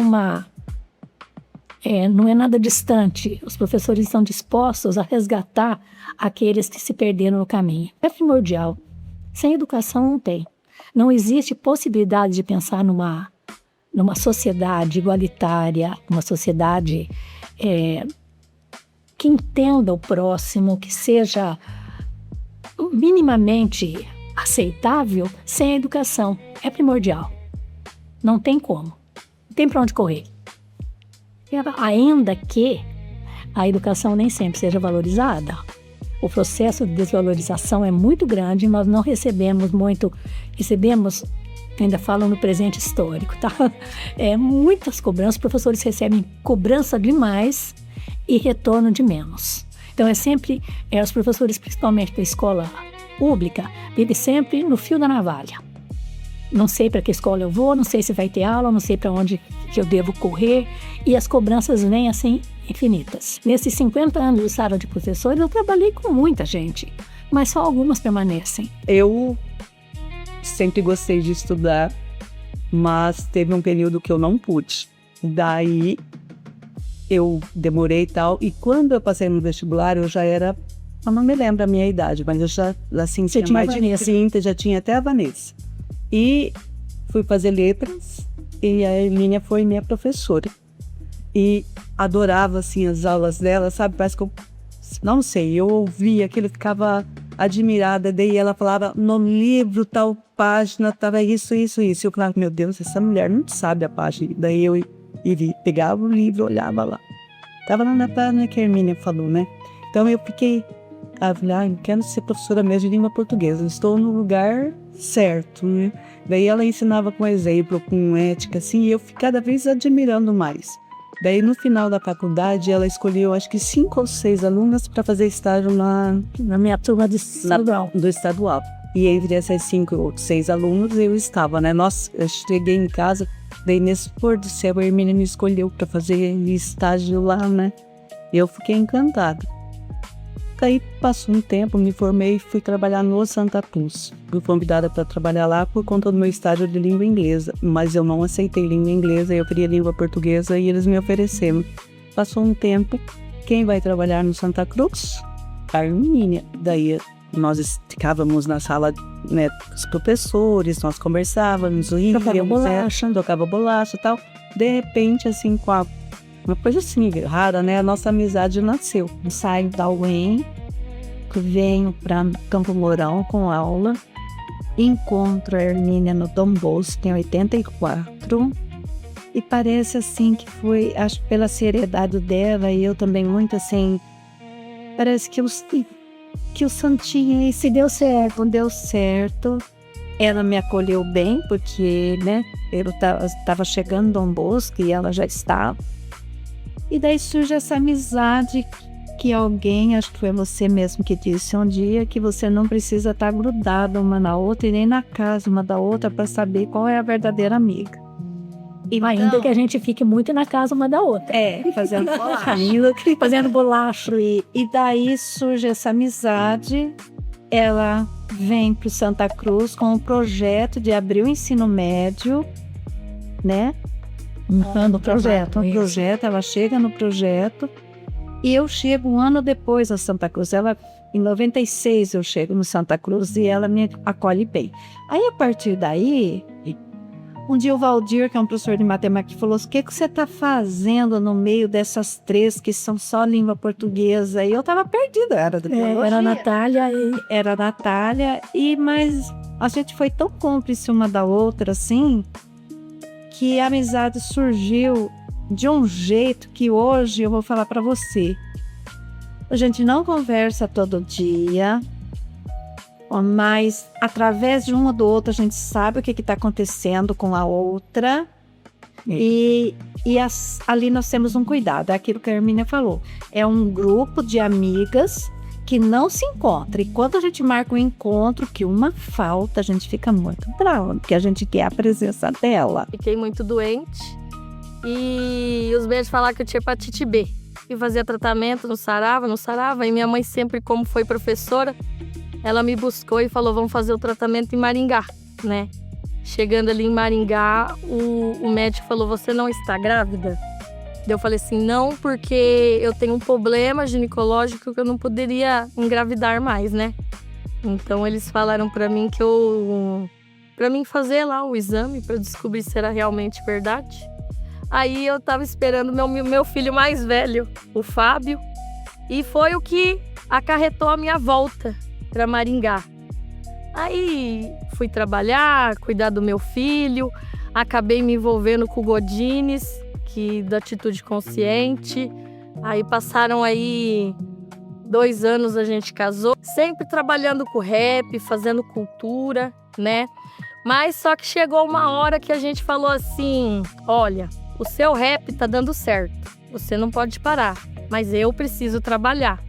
nada distante. Os professores estão dispostos a resgatar aqueles que se perderam no caminho. É primordial. Sem educação não tem. Não existe possibilidade de pensar numa sociedade igualitária, uma sociedade que entenda o próximo, que seja minimamente aceitável sem a educação. É primordial. Não tem como. Não tem para onde correr. Ainda que a educação nem sempre seja valorizada. O processo de desvalorização é muito grande, nós não recebemos, ainda falo no presente histórico, tá? Muitas cobranças, os professores recebem cobrança demais e retorno de menos. Então os professores, principalmente da escola pública, vivem sempre no fio da navalha. Não sei para que escola eu vou, não sei se vai ter aula, não sei para onde que eu devo correr, e as cobranças vêm assim infinitas. Nesses 50 anos de sala de professores, eu trabalhei com muita gente, mas só algumas permanecem. Eu sempre gostei de estudar, mas teve um período que eu não pude. Daí eu demorei e tal, e quando eu passei no vestibular, eu não me lembro a minha idade, mas eu já assim, tinha mais de 30, já tinha até a Vanessa. E fui fazer letras, e a Hermínia foi minha professora. E adorava, assim, as aulas dela, sabe? Parece que não sei, eu ouvia aquilo, ficava admirada. Daí ela falava, no livro, tal página, estava isso. E eu falava, meu Deus, essa mulher não sabe a página. Daí eu pegava o livro, olhava lá. Tava lá na página que a Hermínia falou, né? Então eu fiquei, eu quero ser professora mesmo de língua portuguesa, estou no lugar certo, né? Daí ela ensinava com exemplo, com ética, assim, e eu fui cada vez admirando mais. Daí no final da faculdade ela escolheu acho que 5 ou 6 alunas para fazer estágio na minha turma do estadual. E entre essas 5 ou 6 alunos eu estava, né? Nossa, eu cheguei em casa, daí nesse pôr do céu a Hermínia me escolheu para fazer estágio lá, né? E eu fiquei encantada. Daí passou um tempo, me formei e fui trabalhar no Santa Cruz. Fui convidada para trabalhar lá por conta do meu estágio de língua inglesa, mas eu não aceitei língua inglesa, eu queria língua portuguesa e eles me ofereceram. Passou um tempo, quem vai trabalhar no Santa Cruz? A Hermínia. Daí nós ficávamos na sala, né, os professores, nós conversávamos, tocava bolacha e tal. De repente, assim, uma coisa assim, rara, né? A nossa amizade nasceu. Eu saio da UEM, venho para Campo Mourão com aula, encontro a Hermínia no Dom Bosco, em 84, e parece assim que foi, acho que pela seriedade dela, e eu também muito assim, parece que o santinho aí se deu certo. Ela me acolheu bem, porque, né, eu estava chegando no Dom Bosco e ela já estava. E daí surge essa amizade que alguém, acho que foi você mesmo que disse um dia, que você não precisa estar grudada uma na outra e nem na casa uma da outra para saber qual é a verdadeira amiga. Então, ainda que a gente fique muito na casa uma da outra. Fazendo bolacha. Fazendo bolacha. E daí surge essa amizade, ela vem para o Santa Cruz com um projeto de abrir o ensino médio, né? No projeto, ela chega no projeto e eu chego um ano depois a Santa Cruz. Em 96 eu chego no Santa Cruz e ela me acolhe bem. Aí a partir daí, um dia o Valdir, que é um professor de matemática, falou: o que você está fazendo no meio dessas 3 que são só língua portuguesa? E eu estava perdida, era a Natália. Era a Natália, mas a gente foi tão cúmplice uma da outra, assim, que a amizade surgiu de um jeito que hoje eu vou falar para você. A gente não conversa todo dia, mas através de um ou do outro a gente sabe o que está acontecendo com a outra. E ali nós temos um cuidado, é aquilo que a Hermínia falou. É um grupo de amigas que não se encontra. E quando a gente marca um encontro, que uma falta, a gente fica muito brava, porque a gente quer a presença dela. Fiquei muito doente e os médicos falaram que eu tinha hepatite B. E fazia tratamento, não sarava. E minha mãe sempre, como foi professora, ela me buscou e falou, vamos fazer o tratamento em Maringá, né? Chegando ali em Maringá, o médico falou, você não está grávida? Eu falei assim, não, porque eu tenho um problema ginecológico que eu não poderia engravidar mais, né? Então eles falaram pra mim pra mim fazer lá o exame pra descobrir se era realmente verdade. Aí eu tava esperando meu filho mais velho, o Fábio, e foi o que acarretou a minha volta pra Maringá. Aí fui trabalhar, cuidar do meu filho, acabei me envolvendo com o Godines, da Atitude Consciente. Aí passaram aí 2 anos, a gente casou, sempre trabalhando com rap, fazendo cultura, né? Mas só que chegou uma hora que a gente falou assim, olha, o seu rap tá dando certo, você não pode parar, mas eu preciso trabalhar.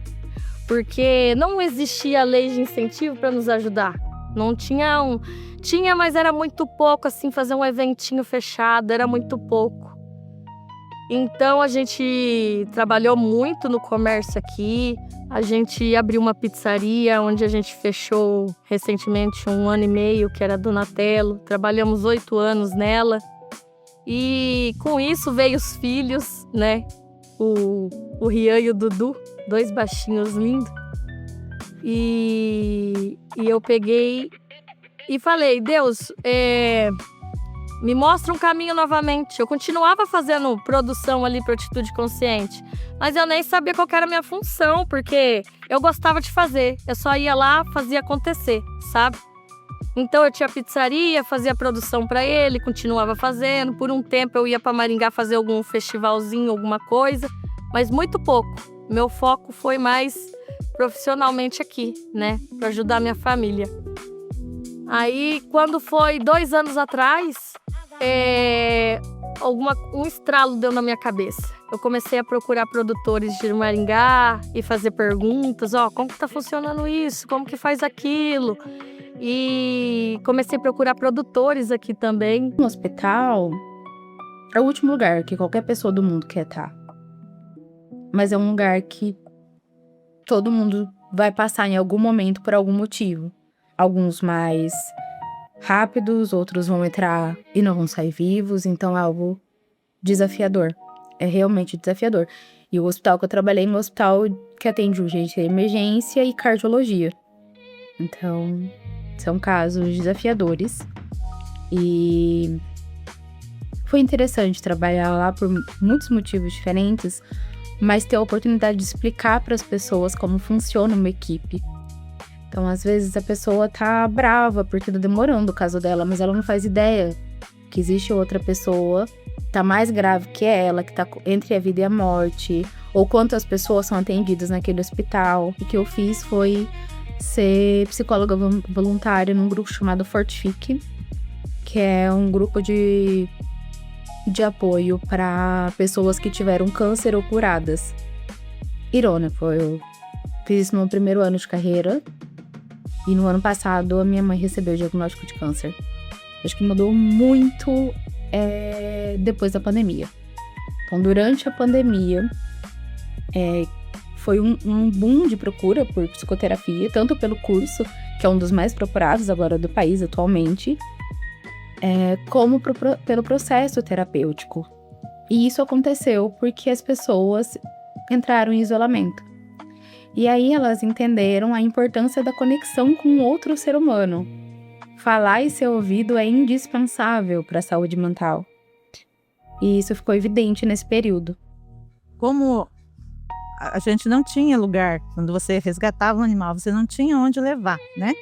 Porque não existia lei de incentivo para nos ajudar. Não tinha Tinha, mas era muito pouco, assim, fazer um eventinho fechado, era muito pouco. Então a gente trabalhou muito no comércio aqui, a gente abriu uma pizzaria onde a gente fechou recentemente 1 ano e meio, que era Donatello, trabalhamos 8 anos nela e com isso veio os filhos, né? O Rian e o Dudu, 2 baixinhos lindos. E eu peguei e falei, Deus, me mostra um caminho novamente. Eu continuava fazendo produção ali para Atitude Consciente, mas eu nem sabia qual era a minha função, porque eu gostava de fazer. Eu só ia lá, fazia acontecer, sabe? Então eu tinha pizzaria, fazia produção para ele, continuava fazendo. Por um tempo eu ia para Maringá fazer algum festivalzinho, alguma coisa, mas muito pouco. Meu foco foi mais profissionalmente aqui, né? Para ajudar a minha família. Aí, quando foi 2 anos atrás, um estralo deu na minha cabeça. Eu comecei a procurar produtores de Maringá e fazer perguntas, como que tá funcionando isso? Como que faz aquilo? E comecei a procurar produtores aqui também. No hospital é o último lugar que qualquer pessoa do mundo quer estar. Mas é um lugar que todo mundo vai passar em algum momento por algum motivo. Alguns mais rápidos, outros vão entrar e não vão sair vivos, então é algo desafiador. É realmente desafiador. E o hospital que eu trabalhei é um hospital que atende urgência e emergência e cardiologia. Então, são casos desafiadores. E foi interessante trabalhar lá por muitos motivos diferentes, mas ter a oportunidade de explicar para as pessoas como funciona uma equipe. Então, às vezes, a pessoa tá brava porque tá demorando o caso dela, mas ela não faz ideia que existe outra pessoa, tá mais grave que ela, que tá entre a vida e a morte, ou quantas pessoas são atendidas naquele hospital. O que eu fiz foi ser psicóloga voluntária num grupo chamado Fortifique, que é um grupo de apoio para pessoas que tiveram câncer ou curadas. Irônico, eu fiz isso no meu 1º ano de carreira. E no ano passado, a minha mãe recebeu o diagnóstico de câncer. Acho que mudou muito depois da pandemia. Então, durante a pandemia, foi um boom de procura por psicoterapia, tanto pelo curso, que é um dos mais procurados agora do país atualmente, como pelo processo terapêutico. E isso aconteceu porque as pessoas entraram em isolamento. E aí elas entenderam a importância da conexão com outro ser humano. Falar e ser ouvido é indispensável para a saúde mental. E isso ficou evidente nesse período. Como a gente não tinha lugar, quando você resgatava um animal, você não tinha onde levar, né?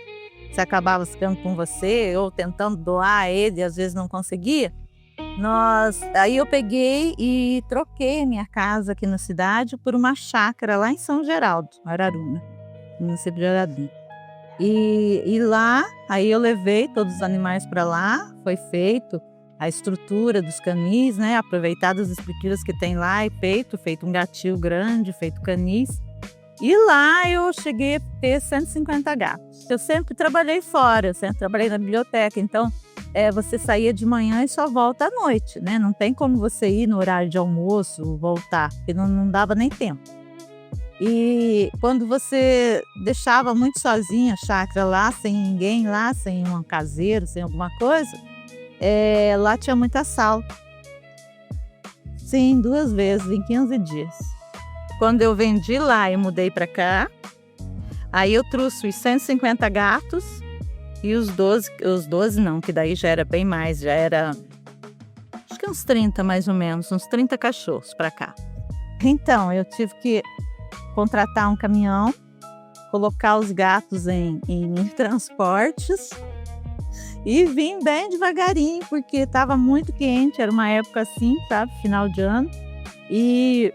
Você acabava ficando com você ou tentando doar ele, às vezes não conseguia. Aí eu peguei e troquei a minha casa aqui na cidade por uma chácara lá em São Geraldo, Araruna, no município de Araruna. E lá, aí eu levei todos os animais para lá, foi feito a estrutura dos canis, né? Aproveitado as estruturas que tem lá e feito um gatil grande, feito canis. E lá eu cheguei a ter 150 gatos. Eu sempre trabalhei fora, eu sempre trabalhei na biblioteca, então você saía de manhã e só volta à noite, né? Não tem como você ir no horário de almoço, voltar, porque não dava nem tempo. E quando você deixava muito sozinha a chácara lá, sem ninguém lá, sem um caseiro, sem alguma coisa, lá tinha muito assalto. Sim, 2 vezes em 15 dias. Quando eu vendi lá e mudei para cá, aí eu trouxe os 150 gatos e os 12 não, que daí já era bem mais, já era acho que uns 30 mais ou menos, uns 30 cachorros para cá. Então, eu tive que contratar um caminhão, colocar os gatos em transportes e vim bem devagarinho, porque estava muito quente, era uma época assim, sabe, final de ano, e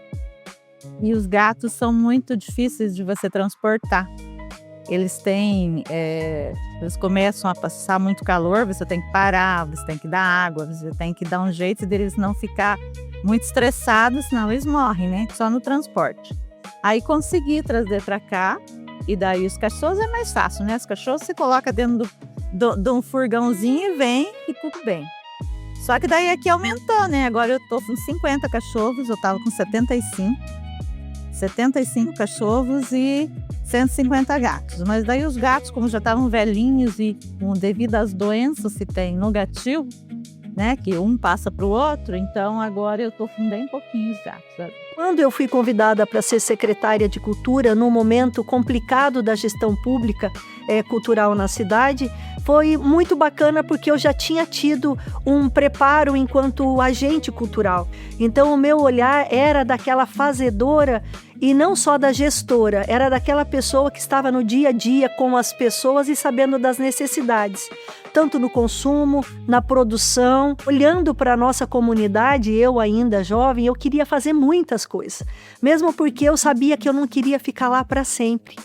os gatos são muito difíceis de você transportar. Eles começam a passar muito calor, você tem que parar, você tem que dar água, você tem que dar um jeito deles não ficar muito estressados, senão eles morrem, né? Só no transporte. Aí consegui trazer para cá, e daí os cachorros é mais fácil, né? Os cachorros você coloca dentro de um furgãozinho e vem e tudo bem. Só que daí aqui aumentou, né? Agora eu tô com 50 cachorros, eu tava com 75 cachorros e 150 gatos. Mas daí os gatos, como já estavam velhinhos e devido às doenças que tem no gatil, né, que um passa para o outro, então agora eu estou com bem pouquinhos gatos. Sabe? Quando eu fui convidada para ser secretária de Cultura, num momento complicado da gestão pública cultural na cidade, foi muito bacana porque eu já tinha tido um preparo enquanto agente cultural. Então o meu olhar era daquela fazedora e não só da gestora, era daquela pessoa que estava no dia a dia com as pessoas e sabendo das necessidades, tanto no consumo, na produção. Olhando para a nossa comunidade, eu ainda jovem, eu queria fazer muitas coisas, mesmo porque eu sabia que eu não queria ficar lá para sempre.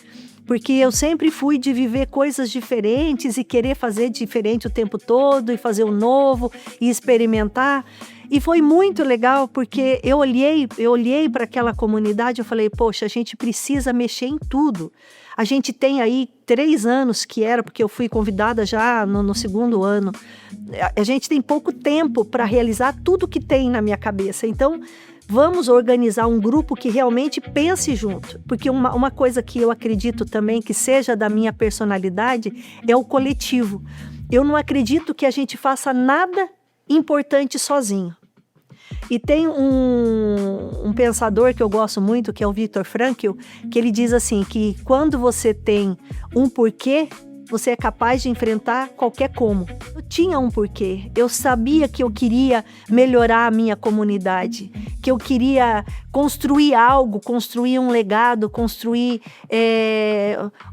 Porque eu sempre fui de viver coisas diferentes e querer fazer diferente o tempo todo e fazer o novo e experimentar. E foi muito legal porque eu olhei para aquela comunidade e falei, poxa, a gente precisa mexer em tudo. A gente tem aí 3 anos que era, porque eu fui convidada já no 2º ano. A gente tem pouco tempo para realizar tudo que tem na minha cabeça. Então, vamos organizar um grupo que realmente pense junto. Porque uma coisa que eu acredito também que seja da minha personalidade é o coletivo. Eu não acredito que a gente faça nada importante sozinho. E tem um pensador que eu gosto muito, que é o Viktor Frankl, que ele diz assim, que quando você tem um porquê, você é capaz de enfrentar qualquer como. Eu tinha um porquê, eu sabia que eu queria melhorar a minha comunidade, que eu queria construir algo, construir um legado, construir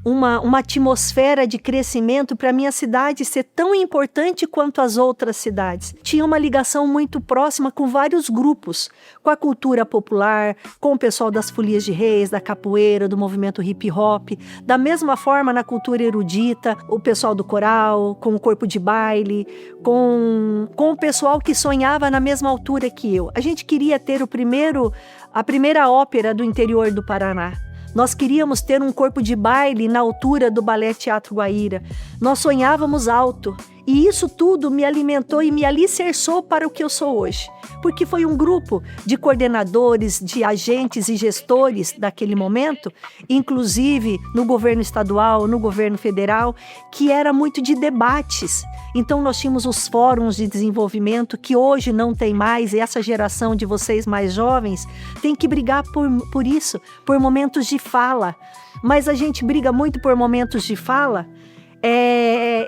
uma atmosfera de crescimento para a minha cidade ser tão importante quanto as outras cidades. Tinha uma ligação muito próxima com vários grupos, com a cultura popular, com o pessoal das folias de reis, da capoeira, do movimento hip hop, da mesma forma na cultura erudita, o pessoal do coral, com o corpo de baile, com o pessoal que sonhava na mesma altura que eu. A gente queria ter a primeira ópera do interior do Paraná. Nós queríamos ter um corpo de baile na altura do Balé Teatro Guaíra. Nós sonhávamos alto. E isso tudo me alimentou e me alicerçou para o que eu sou hoje. Porque foi um grupo de coordenadores, de agentes e gestores daquele momento, inclusive no governo estadual, no governo federal, que era muito de debates. Então nós tínhamos os fóruns de desenvolvimento que hoje não tem mais, e essa geração de vocês mais jovens tem que brigar por isso, por momentos de fala. Mas a gente briga muito por momentos de fala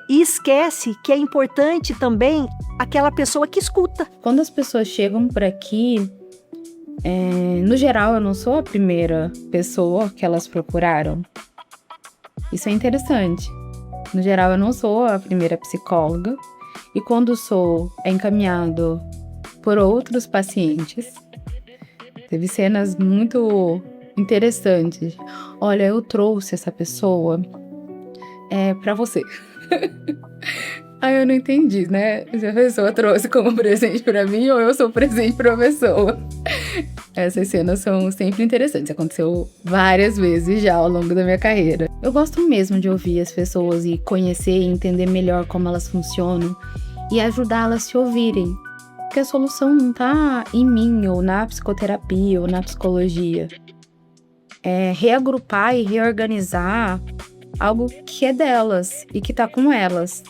e esquece que é importante também aquela pessoa que escuta. Quando as pessoas chegam por aqui, no geral eu não sou a primeira pessoa que elas procuraram. Isso é interessante. No geral eu não sou a primeira psicóloga. E quando sou encaminhado por outros pacientes. Teve cenas muito interessantes. Olha, eu trouxe essa pessoa pra você. Aí eu não entendi, né? Se a pessoa trouxe como presente pra mim ou eu sou presente pra pessoa. Essas cenas são sempre interessantes. Aconteceu várias vezes já ao longo da minha carreira. Eu gosto mesmo de ouvir as pessoas e conhecer e entender melhor como elas funcionam e ajudá-las a se ouvirem. Porque a solução não tá em mim, ou na psicoterapia, ou na psicologia. É reagrupar e reorganizar algo que é delas e que tá com elas.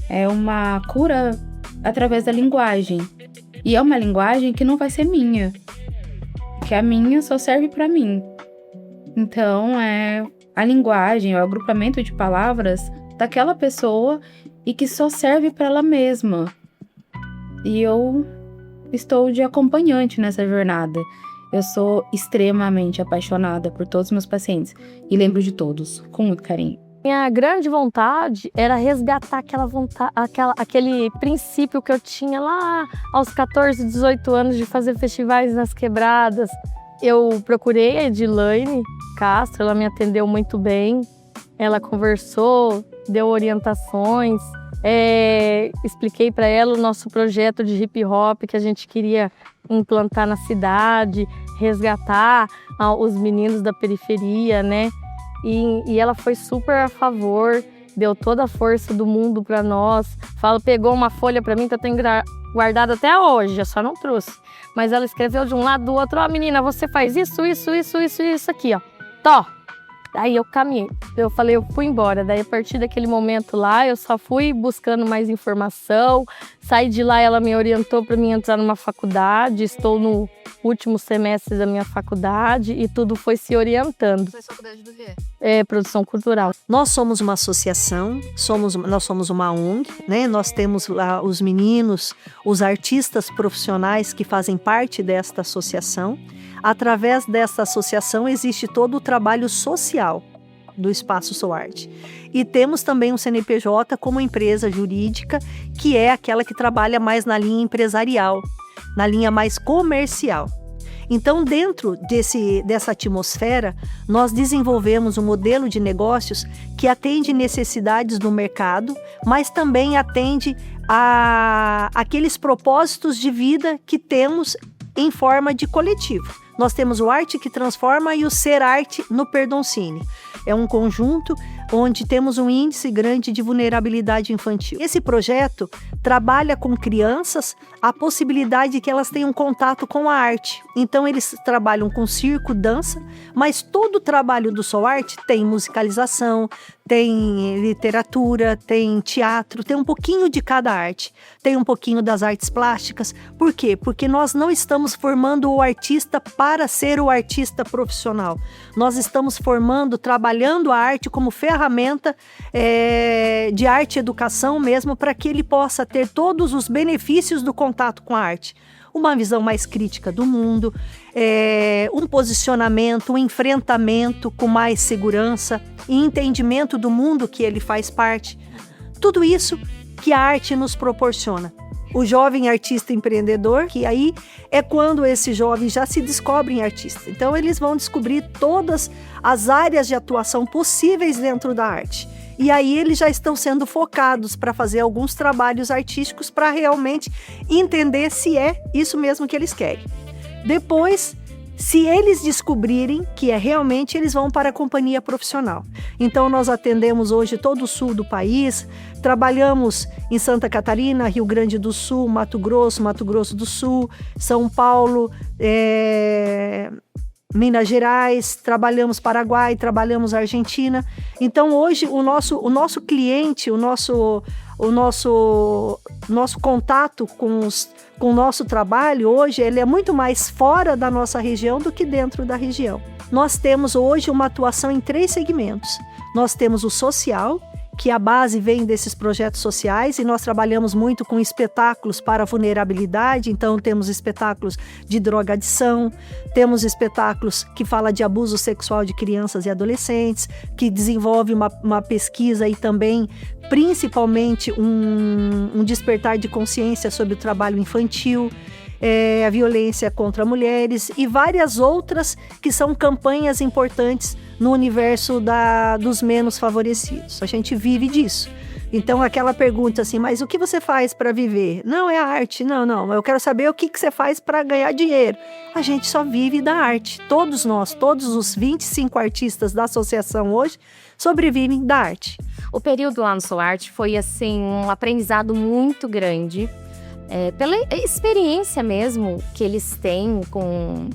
É uma cura através da linguagem. E é uma linguagem que não vai ser minha. Que a minha só serve pra mim. Então, a linguagem, o agrupamento de palavras daquela pessoa e que só serve pra ela mesma. E eu estou de acompanhante nessa jornada. Eu sou extremamente apaixonada por todos os meus pacientes e lembro de todos com muito carinho. Minha grande vontade era resgatar aquele princípio que eu tinha lá aos 14, 18 anos de fazer festivais nas quebradas. Eu procurei a Edilane Castro, ela me atendeu muito bem, ela conversou, deu orientações, expliquei para ela o nosso projeto de hip hop que a gente queria implantar na cidade, resgatar os meninos da periferia, né? E ela foi super a favor, deu toda a força do mundo para nós. Pegou uma folha para mim que eu tenho guardado até hoje, eu só não trouxe. Mas ela escreveu de um lado do outro: ó, menina, você faz isso aqui, ó. Tó. Aí eu caminhei, eu fui embora. Daí a partir daquele momento lá, eu só fui buscando mais informação. Saí de lá, ela me orientou para mim entrar numa faculdade. Estou no último semestre da minha faculdade e tudo foi se orientando. Faz faculdade do quê? Produção cultural. Nós somos uma associação, nós somos uma ONG, né? Nós temos lá os meninos, os artistas profissionais que fazem parte desta associação. Através dessa associação existe todo o trabalho social do Espaço Sou Arte. E temos também um CNPJ como empresa jurídica, que é aquela que trabalha mais na linha empresarial, na linha mais comercial. Então, dentro dessa atmosfera, nós desenvolvemos um modelo de negócios que atende necessidades do mercado, mas também atende a aqueles propósitos de vida que temos em forma de coletivo. Nós temos o Arte que Transforma e o Ser Arte no Perdoncini. É um conjunto onde temos um índice grande de vulnerabilidade infantil. Esse projeto trabalha com crianças a possibilidade de que elas tenham contato com a arte. Então eles trabalham com circo, dança, mas todo o trabalho do Sou Arte tem musicalização, tem literatura, tem teatro, tem um pouquinho de cada arte. Tem um pouquinho das artes plásticas. Por quê? Porque nós não estamos formando o artista para ser o artista profissional. Nós estamos trabalhando a arte como ferramenta de arte e educação mesmo, para que ele possa ter todos os benefícios do contato com a arte. Uma visão mais crítica do mundo, um posicionamento, um enfrentamento com mais segurança e entendimento do mundo que ele faz parte. Tudo isso que a arte nos proporciona. O jovem artista empreendedor, que aí é quando esses jovens já se descobrem artistas. Então eles vão descobrir todas as áreas de atuação possíveis dentro da arte. E aí eles já estão sendo focados para fazer alguns trabalhos artísticos para realmente entender se é isso mesmo que eles querem. Depois, se eles descobrirem que realmente, eles vão para a companhia profissional. Então nós atendemos hoje todo o sul do país, trabalhamos em Santa Catarina, Rio Grande do Sul, Mato Grosso do Sul, São Paulo, Minas Gerais, trabalhamos Paraguai, trabalhamos Argentina. Então hoje o nosso cliente, o nosso contato com o nosso trabalho hoje, ele é muito mais fora da nossa região do que dentro da região. Nós temos hoje uma atuação em 3 segmentos. Nós temos o social, que a base vem desses projetos sociais, e nós trabalhamos muito com espetáculos para vulnerabilidade. Então temos espetáculos de drogadição, temos espetáculos que falam de abuso sexual de crianças e adolescentes, que desenvolve uma pesquisa e também principalmente um despertar de consciência sobre o trabalho infantil. a violência contra mulheres e várias outras que são campanhas importantes no universo dos menos favorecidos. A gente vive disso. Então, aquela pergunta assim, mas o que você faz para viver? Não, é a arte. Não, eu quero saber o que você faz para ganhar dinheiro. A gente só vive da arte. Todos nós, todos os 25 artistas da associação hoje, sobrevivem da arte. O período lá no Sou Arte foi, assim, um aprendizado muito grande, pela experiência mesmo que eles têm com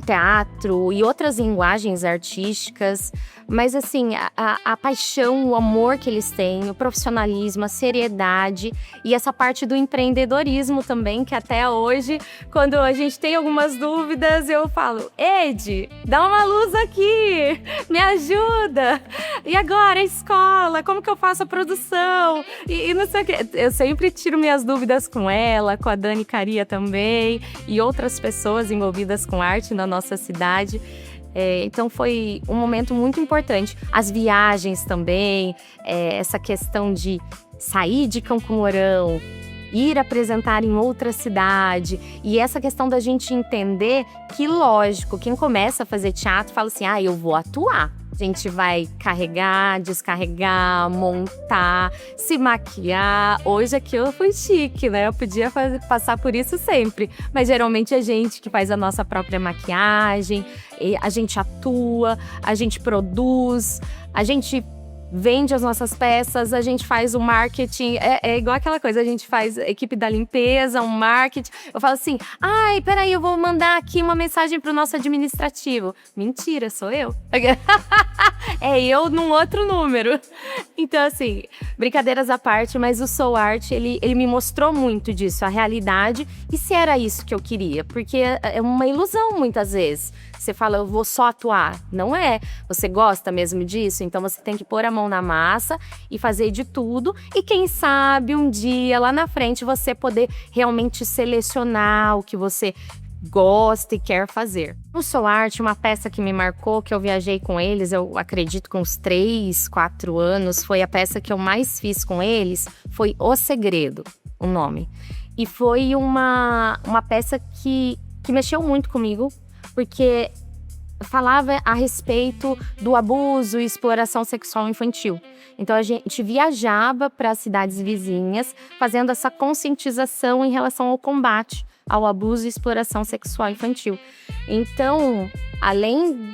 teatro e outras linguagens artísticas, mas assim, a paixão, o amor que eles têm, o profissionalismo, a seriedade e essa parte do empreendedorismo também, que até hoje, quando a gente tem algumas dúvidas, eu falo, Ed, dá uma luz aqui, me ajuda, e agora a escola, como que eu faço a produção, e não sei o que, eu sempre tiro minhas dúvidas com ela, com a Dani Caria também, e outras pessoas envolvidas com arte na nossa cidade. Então foi um momento muito importante. As viagens também, essa questão de sair de Campo Mourão, ir apresentar em outra cidade, e essa questão da gente entender que, lógico, quem começa a fazer teatro fala assim, eu vou atuar. A gente vai carregar, descarregar, montar, se maquiar. Hoje aqui eu fui chique, né? Eu podia passar por isso sempre. Mas geralmente é a gente que faz a nossa própria maquiagem, a gente atua, a gente produz, a gente vende as nossas peças, a gente faz o marketing, é igual aquela coisa, a gente faz a equipe da limpeza, um marketing. Eu falo assim, peraí, eu vou mandar aqui uma mensagem pro nosso administrativo. Mentira, sou eu. É eu num outro número. Então, assim, brincadeiras à parte, mas o Sou Arte, ele me mostrou muito disso, a realidade, e se era isso que eu queria, porque é uma ilusão muitas vezes. Você fala, eu vou só atuar. Não é. Você gosta mesmo disso? Então você tem que pôr a mão na massa e fazer de tudo. E quem sabe um dia, lá na frente, você poder realmente selecionar o que você gosta e quer fazer. No Sou Arte, uma peça que me marcou, que eu viajei com eles, eu acredito com uns 3, 4 anos, foi a peça que eu mais fiz com eles, foi O Segredo, o nome. E foi uma peça que mexeu muito comigo, porque falava a respeito do abuso e exploração sexual infantil. Então a gente viajava para as cidades vizinhas, fazendo essa conscientização em relação ao combate ao abuso e exploração sexual infantil. Então, além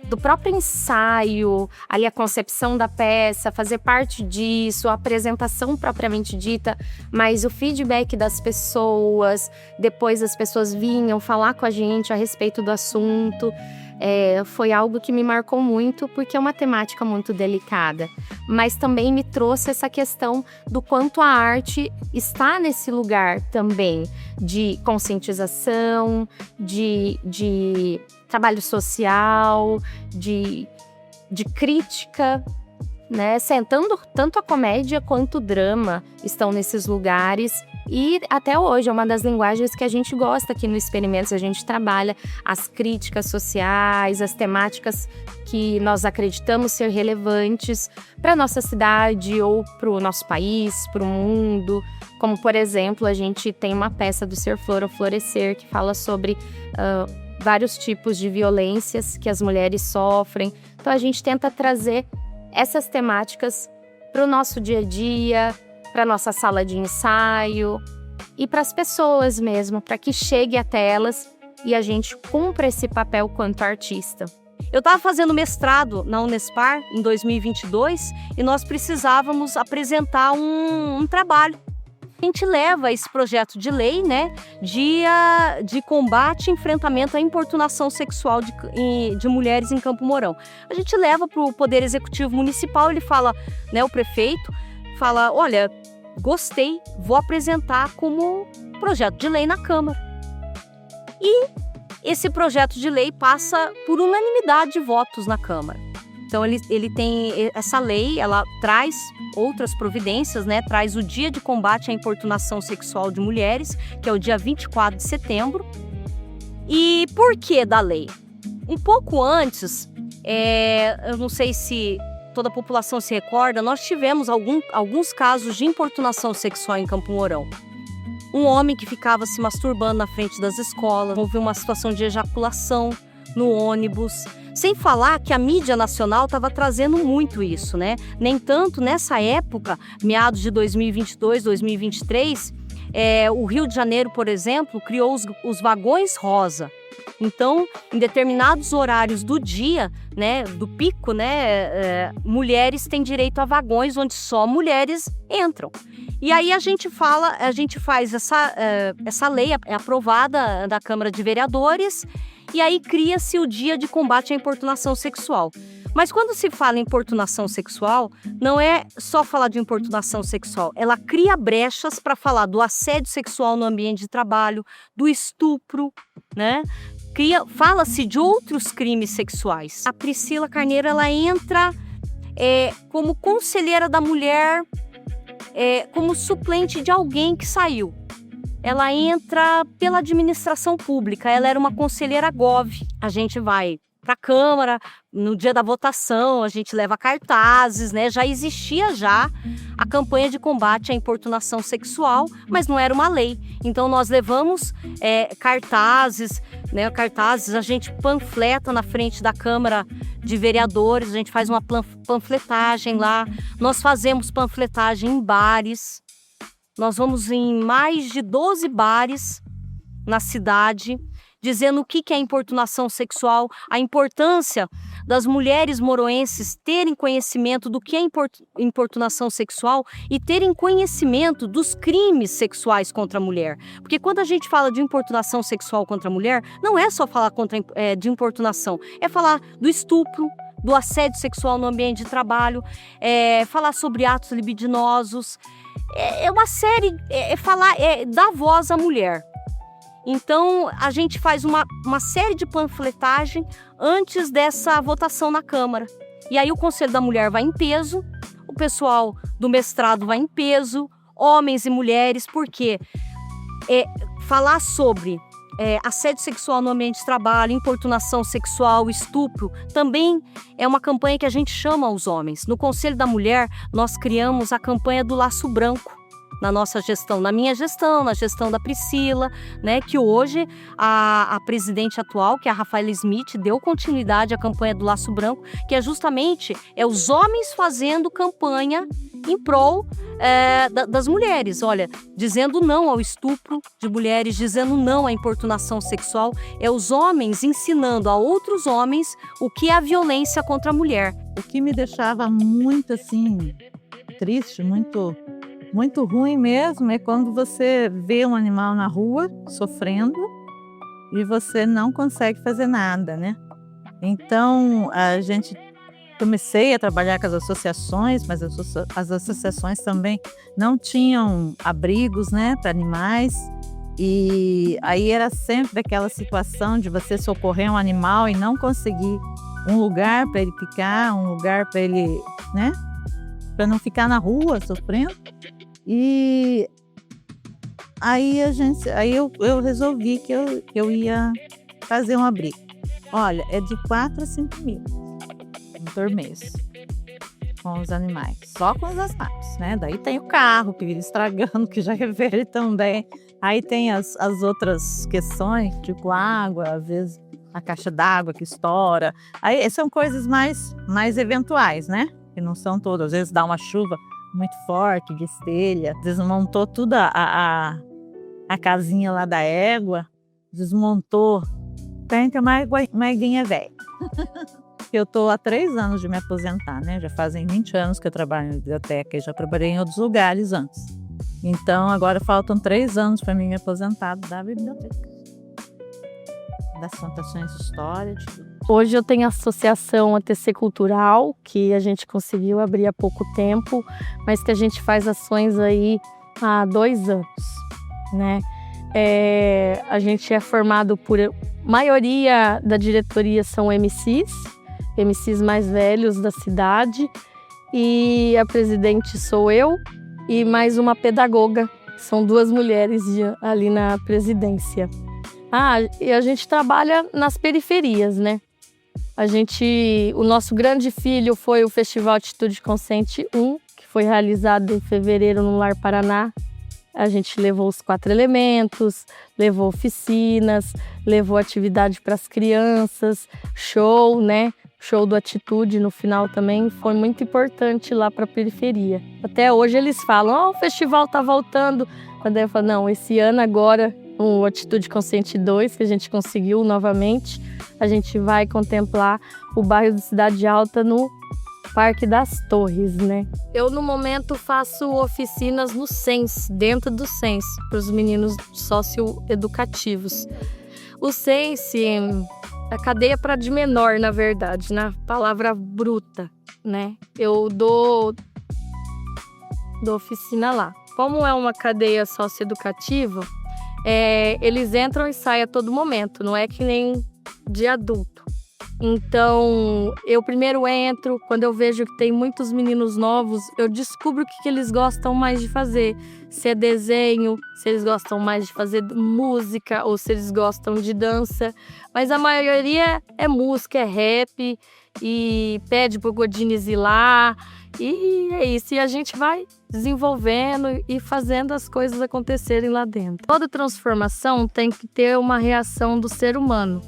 do próprio ensaio, ali a concepção da peça, fazer parte disso, a apresentação propriamente dita, mas o feedback das pessoas, depois as pessoas vinham falar com a gente a respeito do assunto, foi algo que me marcou muito, porque é uma temática muito delicada, mas também me trouxe essa questão do quanto a arte está nesse lugar também de conscientização, de trabalho social, de crítica, né? Tanto a comédia quanto o drama estão nesses lugares. E até hoje é uma das linguagens que a gente gosta aqui no Experimentos. A gente trabalha as críticas sociais, as temáticas que nós acreditamos ser relevantes para a nossa cidade ou para o nosso país, para o mundo. Como, por exemplo, a gente tem uma peça do Ser Flor ou Florescer que fala sobre vários tipos de violências que as mulheres sofrem. Então a gente tenta trazer essas temáticas para o nosso dia a dia, para a nossa sala de ensaio e para as pessoas mesmo, para que chegue até elas e a gente cumpra esse papel quanto artista. Eu estava fazendo mestrado na Unespar em 2022 e nós precisávamos apresentar um trabalho. A gente leva esse projeto de lei, né, de combate e enfrentamento à importunação sexual de mulheres em Campo Mourão. A gente leva para o Poder Executivo Municipal, ele fala, né, o prefeito, fala, olha, gostei, vou apresentar como projeto de lei na Câmara. E esse projeto de lei passa por unanimidade de votos na Câmara. Então ele tem essa lei, ela traz outras providências, né? Traz o Dia de Combate à Importunação Sexual de Mulheres, que é o dia 24 de setembro. E por que da lei? Um pouco antes, eu não sei se toda a população se recorda, nós tivemos alguns casos de importunação sexual em Campo Mourão. um homem que ficava se masturbando na frente das escolas, houve uma situação de ejaculação no ônibus. Sem falar que a mídia nacional estava trazendo muito isso, né? Nem tanto nessa época, meados de 2022, 2023, o Rio de Janeiro, por exemplo, criou os vagões rosa. Então, em determinados horários do dia, né, do pico, né, mulheres têm direito a vagões onde só mulheres entram. E aí a gente faz essa lei, é aprovada da Câmara de Vereadores, e aí cria-se o Dia de Combate à Importunação Sexual. Mas quando se fala em importunação sexual, não é só falar de importunação sexual. Ela cria brechas para falar do assédio sexual no ambiente de trabalho, do estupro, né? Fala-se de outros crimes sexuais. A Priscila Carneiro, ela entra como conselheira da mulher, como suplente de alguém que saiu. Ela entra pela administração pública, ela era uma conselheira Gov. A gente vai para a Câmara, no dia da votação, a gente leva cartazes, né? Já existia a campanha de combate à importunação sexual, mas não era uma lei. Então nós levamos cartazes, né? A gente panfleta na frente da Câmara de Vereadores, a gente faz uma panfletagem lá, nós fazemos panfletagem em bares. Nós vamos em mais de 12 bares na cidade, dizendo o que é importunação sexual, a importância das mulheres moroenses terem conhecimento do que é importunação sexual e terem conhecimento dos crimes sexuais contra a mulher. Porque quando a gente fala de importunação sexual contra a mulher, não é só falar de importunação, é falar do estupro, do assédio sexual no ambiente de trabalho, falar sobre atos libidinosos. É uma série, dar voz à mulher. Então, a gente faz uma série de panfletagem antes dessa votação na Câmara. E aí o Conselho da Mulher vai em peso, o pessoal do mestrado vai em peso, homens e mulheres, porque falar sobre assédio sexual no ambiente de trabalho, importunação sexual, estupro, também é uma campanha que a gente chama aos homens. No Conselho da Mulher, nós criamos a campanha do Laço Branco, na nossa gestão, na minha gestão, na gestão da Priscila, né, que hoje a presidente atual, que é a Rafaela Smith, deu continuidade à campanha do Laço Branco, que é justamente os homens fazendo campanha em prol das mulheres, olha, dizendo não ao estupro de mulheres, dizendo não à importunação sexual, os homens ensinando a outros homens o que é a violência contra a mulher. O que me deixava muito assim, triste, muito ruim mesmo, é quando você vê um animal na rua sofrendo e você não consegue fazer nada, né? Então, comecei a trabalhar com as associações, mas as associações também não tinham abrigos, né, para animais. E aí era sempre aquela situação de você socorrer um animal e não conseguir um lugar para ele ficar, um lugar para ele, né, para não ficar na rua sofrendo. E aí eu resolvi que eu ia fazer um abrigo. Olha, é de 4 a 5 mil por mês com os animais, só com os animais, né? Daí tem o carro que vive estragando, que já revele também. Aí tem as outras questões, tipo água, às vezes a caixa d'água que estoura. Aí são coisas mais eventuais, né? Que não são todas. Às vezes dá uma chuva muito forte, destelha, desmontou tudo a casinha lá da égua, desmontou. Tem que mais guinha velha. Eu estou há 3 anos de me aposentar, né? Já fazem 20 anos que eu trabalho na biblioteca e já trabalhei em outros lugares antes. Então, agora faltam 3 anos para mim me aposentar da biblioteca. Das contações de história, de tudo. Hoje eu tenho a Associação ATC Cultural, que a gente conseguiu abrir há pouco tempo, mas que a gente faz ações aí há 2 anos, né? A gente é formado por... maioria da diretoria são MCs mais velhos da cidade, e a presidente sou eu e mais uma pedagoga. São 2 mulheres ali na presidência. E a gente trabalha nas periferias, né? O nosso grande filho foi o Festival Atitude Consciente 1, que foi realizado em fevereiro no Lar Paraná. A gente levou os 4 elementos, levou oficinas, levou atividade para as crianças, show, né? Show do Atitude no final também foi muito importante lá para a periferia. Até hoje eles falam, o festival tá voltando. Quando eu falo, não, esse ano agora, o Atitude Consciente 2, que a gente conseguiu novamente, a gente vai contemplar o bairro de Cidade Alta no Parque das Torres, né? Eu, no momento, faço oficinas no SENS, dentro do SENS, para os meninos socioeducativos. O SENS, a cadeia para de menor, na verdade, na palavra bruta, né? Eu dou oficina lá. Como é uma cadeia socioeducativa, eles entram e saem a todo momento, não é que nem de adulto. Então, eu primeiro entro, quando eu vejo que tem muitos meninos novos, eu descubro o que eles gostam mais de fazer. Se é desenho, se eles gostam mais de fazer música ou se eles gostam de dança. Mas a maioria é música, é rap e pede pro Godines ir lá. E é isso, e a gente vai desenvolvendo e fazendo as coisas acontecerem lá dentro. Toda transformação tem que ter uma reação do ser humano.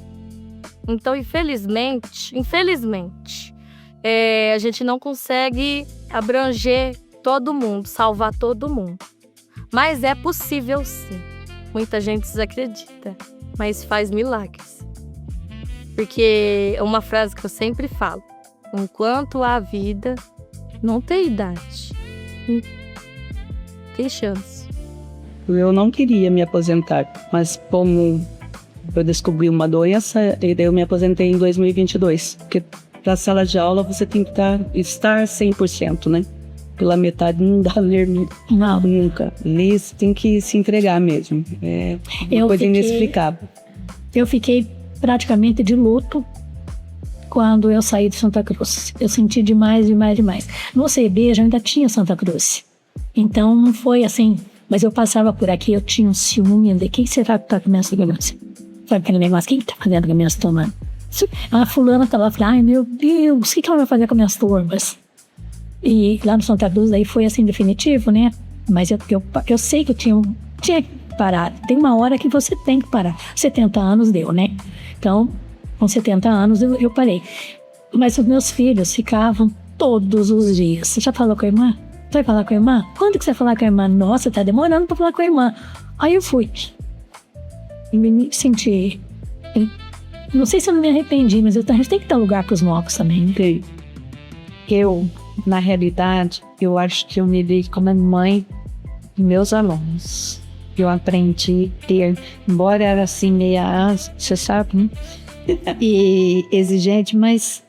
Então, infelizmente, a gente não consegue abranger todo mundo, salvar todo mundo. Mas é possível sim. Muita gente desacredita, mas faz milagres. Porque é uma frase que eu sempre falo: enquanto há vida, não tem idade, tem chance. Eu não queria me aposentar, mas como eu descobri uma doença, eu me aposentei em 2022. Porque para a sala de aula você tem que estar 100%, né? Pela metade não dá ler nunca. Você tem que se entregar mesmo. É uma coisa inexplicável. Eu fiquei praticamente de luto quando eu saí de Santa Cruz. Eu senti demais. No CEB já ainda tinha Santa Cruz. Então não foi assim. Mas eu passava por aqui, eu tinha um ciúme de quem será que está com minha segurança? Sabe aquele negócio? Quem está fazendo com as minhas turmas? A fulana estava lá, ai meu Deus, o que ela vai fazer com as minhas turmas? E lá no Santa Cruz, daí foi assim, definitivo, né? Mas eu sei que eu tinha que parar. Tem uma hora que você tem que parar. 70 anos deu, né? Então, com 70 anos eu parei. Mas os meus filhos ficavam todos os dias. Você já falou com a irmã? Você vai falar com a irmã? Quando que você vai falar com a irmã? Nossa, tá demorando pra falar com a irmã. Aí eu fui. E me senti... Não sei se eu não me arrependi, mas a gente tem que dar lugar pros novos também. Né? Eu, na realidade, eu acho que eu me dei como mãe dos meus alunos. Eu aprendi a ter, embora era assim meia, você sabe, né? E exigente, mas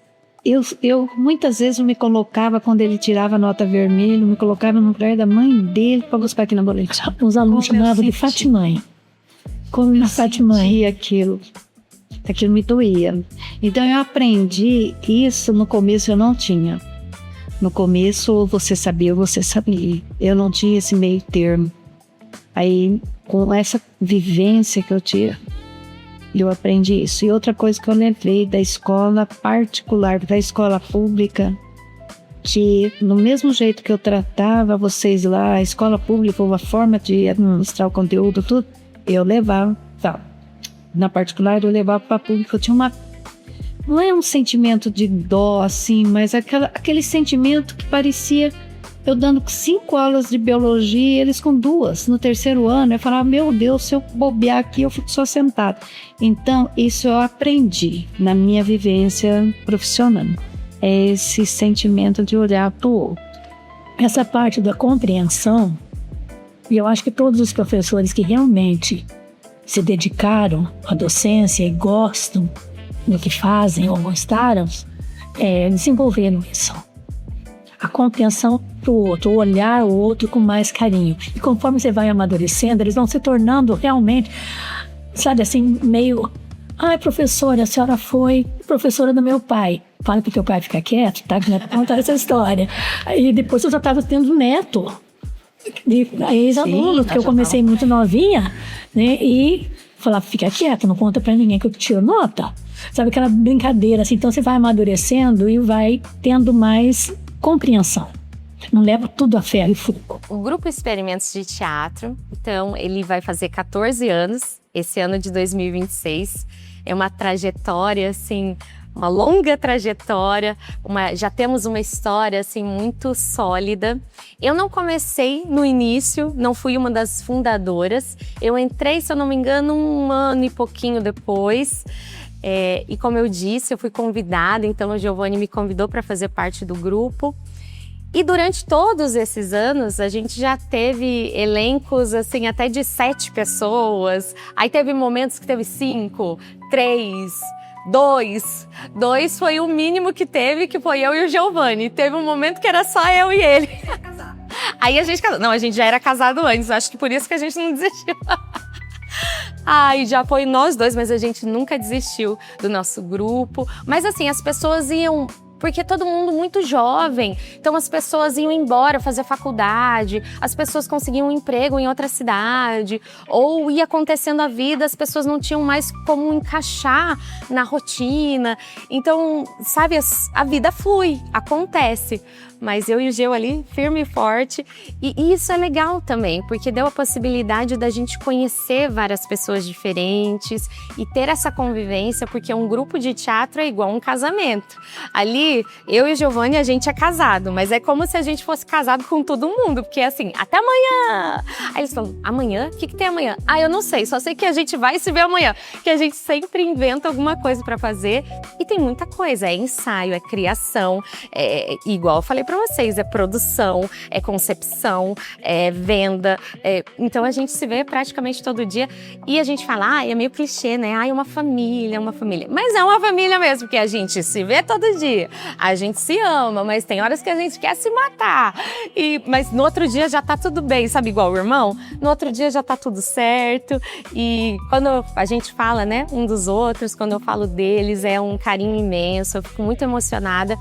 eu muitas vezes me colocava, quando ele tirava a nota vermelha, me colocava no lugar da mãe dele para buscar aqui na boleta. Os alunos chamavam de Fatimãe. Como eu sentia aquilo me doía. Então eu aprendi isso, no começo eu não tinha. No começo você sabia. Eu não tinha esse meio termo. Aí, com essa vivência que eu tinha, eu aprendi isso. E outra coisa que eu levei da escola particular para a escola pública, que no mesmo jeito que eu tratava vocês lá, a escola pública, uma forma de administrar o conteúdo, tudo, eu levava, na particular eu levava para a pública. Eu tinha não é um sentimento de dó assim, mas aquele sentimento que parecia eu dando 5 aulas de biologia, eles com 2 no terceiro ano. Eu falava, meu Deus, se eu bobear aqui, eu fico só sentada. Então, isso eu aprendi na minha vivência profissional. É esse sentimento de olhar para o outro. Essa parte da compreensão, e eu acho que todos os professores que realmente se dedicaram à docência e gostam do que fazem ou gostaram, desenvolveram isso. A compreensão para o outro, olhar o outro com mais carinho. E conforme você vai amadurecendo, eles vão se tornando realmente, sabe assim, meio... Ai, professora, a senhora foi professora do meu pai. Fala pro teu pai ficar quieto, tá? Que não é pra contar essa história. Aí depois eu já estava tendo neto. De ex-aluno, porque eu comecei muito novinha, né? E falava, fica quieto, não conta pra ninguém que eu tiro nota. Sabe, aquela brincadeira assim. Então você vai amadurecendo e vai tendo mais compreensão. Não levo tudo a ferro e fogo. O Grupo Experimentos de Teatro, então, ele vai fazer 14 anos, esse ano de 2026. É uma trajetória, assim, uma longa trajetória, já temos uma história, assim, muito sólida. Eu não comecei no início, não fui uma das fundadoras. Eu entrei, se eu não me engano, 1 ano e pouquinho depois. E como eu disse, eu fui convidada, então o Giovanni me convidou para fazer parte do grupo. E durante todos esses anos, a gente já teve elencos, assim, até de 7 pessoas. Aí teve momentos que teve 5, 3, 2. 2 foi o mínimo que teve, que foi eu e o Giovanni. Teve um momento que era só eu e ele. Aí a gente casou. Não, a gente já era casado antes, acho que por isso que a gente não desistiu. Ai, já foi nós 2, mas a gente nunca desistiu do nosso grupo. Mas assim, as pessoas iam... Porque todo mundo muito jovem, então as pessoas iam embora fazer faculdade, as pessoas conseguiam um emprego em outra cidade, ou ia acontecendo a vida, as pessoas não tinham mais como encaixar na rotina. Então, sabe, a vida flui, acontece. Mas eu e o Geu ali, firme e forte. E isso é legal também, porque deu a possibilidade da gente conhecer várias pessoas diferentes e ter essa convivência, porque um grupo de teatro é igual um casamento. Ali, eu e o Giovanni, a gente é casado, mas é como se a gente fosse casado com todo mundo, porque é assim, até amanhã! Aí eles falam, amanhã? O que tem amanhã? Ah, eu não sei, só sei que a gente vai se ver amanhã, que a gente sempre inventa alguma coisa para fazer. E tem muita coisa, é ensaio, é criação, igual eu falei pra vocês, é produção, é concepção, é venda. Então a gente se vê praticamente todo dia e a gente fala, é meio clichê, né? É uma família, uma família. Mas é uma família mesmo, porque a gente se vê todo dia, a gente se ama, mas tem horas que a gente quer se matar. Mas no outro dia já tá tudo bem, sabe, igual o irmão? No outro dia já tá tudo certo. E quando a gente fala, né, um dos outros, quando eu falo deles, é um carinho imenso, eu fico muito emocionada.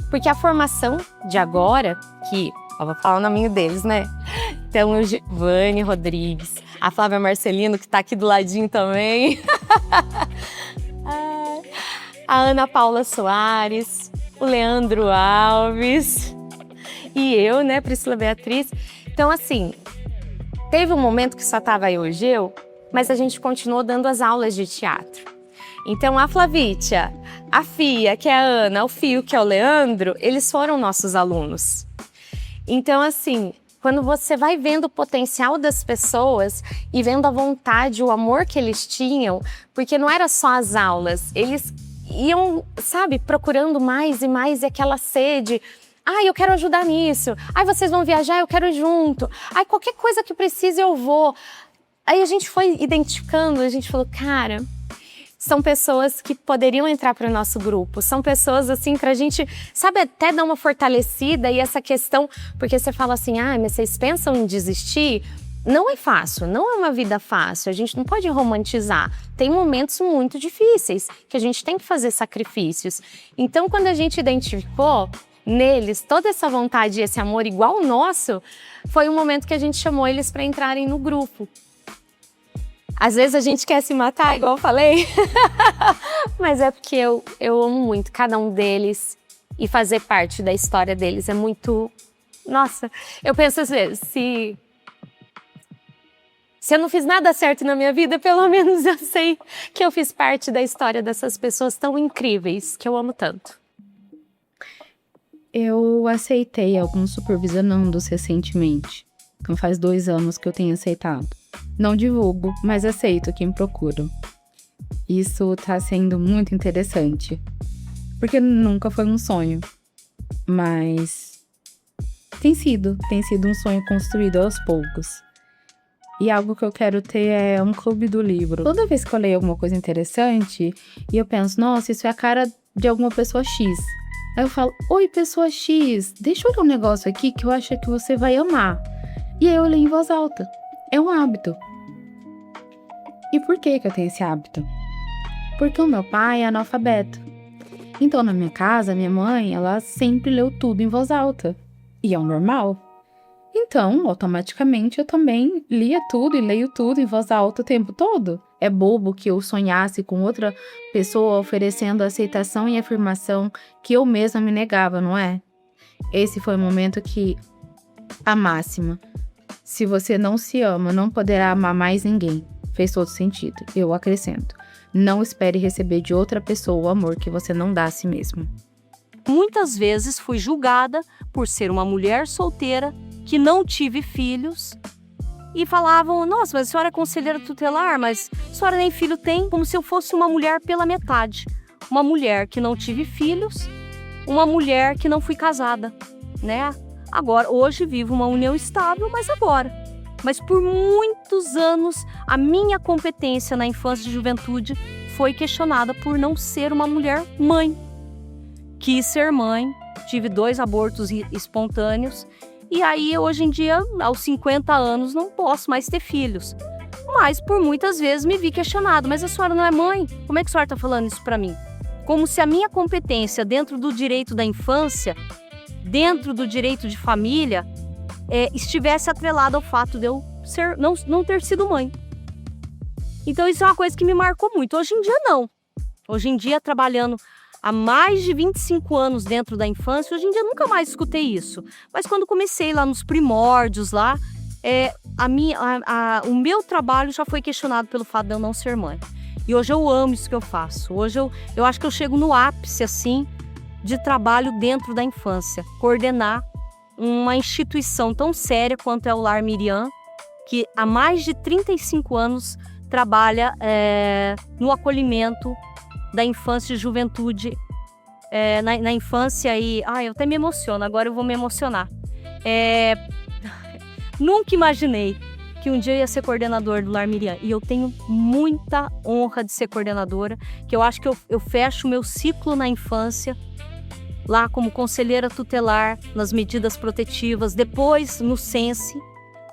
Porque a formação de agora, que, vou falar o nominho deles, né? Então, o Giovanni Rodrigues, a Flávia Marcelino, que tá aqui do ladinho também. A Ana Paula Soares, o Leandro Alves e eu, né, Priscila Beatriz. Então, assim, teve um momento que só tava eu e o Geu, mas a gente continuou dando as aulas de teatro. Então, a Flavícia, a Fia, que é a Ana, o Fio, que é o Leandro, eles foram nossos alunos. Então, assim, quando você vai vendo o potencial das pessoas e vendo a vontade, o amor que eles tinham, porque não era só as aulas, eles iam, sabe, procurando mais e mais, e aquela sede. Eu quero ajudar nisso. Vocês vão viajar, eu quero ir junto. Qualquer coisa que precise, eu vou. Aí a gente foi identificando, a gente falou, cara... São pessoas que poderiam entrar para o nosso grupo. São pessoas, assim, para a gente, sabe, até dar uma fortalecida. E essa questão, porque você fala assim, mas vocês pensam em desistir? Não é fácil, não é uma vida fácil. A gente não pode romantizar. Tem momentos muito difíceis que a gente tem que fazer sacrifícios. Então, quando a gente identificou neles toda essa vontade e esse amor igual o nosso, foi um momento que a gente chamou eles para entrarem no grupo. Às vezes a gente quer se matar, igual eu falei, mas é porque eu amo muito cada um deles e fazer parte da história deles é muito... Nossa, eu penso às vezes, se eu não fiz nada certo na minha vida, pelo menos eu sei que eu fiz parte da história dessas pessoas tão incríveis, que eu amo tanto. Eu aceitei alguns supervisionandos recentemente. Então faz 2 anos que eu tenho aceitado. Não divulgo, mas aceito quem procura. Isso tá sendo muito interessante. Porque nunca foi um sonho. Mas tem sido um sonho construído aos poucos. E algo que eu quero ter é um clube do livro. Toda vez que eu leio alguma coisa interessante, e eu penso, nossa, isso é a cara de alguma pessoa X. Aí eu falo, oi, pessoa X, deixa eu olhar um negócio aqui que eu acho que você vai amar. E aí eu leio em voz alta. É um hábito. E por que eu tenho esse hábito? Porque o meu pai é analfabeto. Então, na minha casa, minha mãe, ela sempre leu tudo em voz alta. E é o normal. Então, automaticamente, eu também lia tudo e leio tudo em voz alta o tempo todo. É bobo que eu sonhasse com outra pessoa oferecendo aceitação e afirmação que eu mesma me negava, não é? esse foi o momento que a máxima, se você não se ama, não poderá amar mais ninguém, fez todo sentido. Eu acrescento, não espere receber de outra pessoa o amor que você não dá a si mesmo. Muitas vezes fui julgada por ser uma mulher solteira que não tive filhos e falavam, nossa, mas a senhora é conselheira tutelar, mas a senhora nem filho tem, como se eu fosse uma mulher pela metade. Uma mulher que não tive filhos, uma mulher que não fui casada, né? Agora, hoje vivo uma união estável, mas agora. Mas por muitos anos, a minha competência na infância e juventude foi questionada por não ser uma mulher mãe. Quis ser mãe, tive 2 abortos espontâneos, e aí hoje em dia, aos 50 anos, não posso mais ter filhos. Mas por muitas vezes me vi questionado, mas a senhora não é mãe? Como é que a senhora está falando isso para mim? Como se a minha competência dentro do direito da infância, dentro do direito de família, estivesse atrelada ao fato de eu não ter sido mãe. Então isso é uma coisa que me marcou muito. Hoje em dia não. Hoje em dia, trabalhando há mais de 25 anos dentro da infância, hoje em dia nunca mais escutei isso. Mas quando comecei lá nos primórdios, lá, o meu trabalho já foi questionado pelo fato de eu não ser mãe. E hoje eu amo isso que eu faço. Hoje eu acho que eu chego no ápice, assim, de trabalho dentro da infância. Coordenar uma instituição tão séria quanto é o Lar Miriam, que há mais de 35 anos trabalha no acolhimento da infância e juventude, na infância e... eu até me emociono, agora eu vou me emocionar. Nunca imaginei que um dia eu ia ser coordenador do Lar Miriam, e eu tenho muita honra de ser coordenadora, que eu acho que eu fecho o meu ciclo na infância, lá como conselheira tutelar, nas medidas protetivas, depois no SENSE,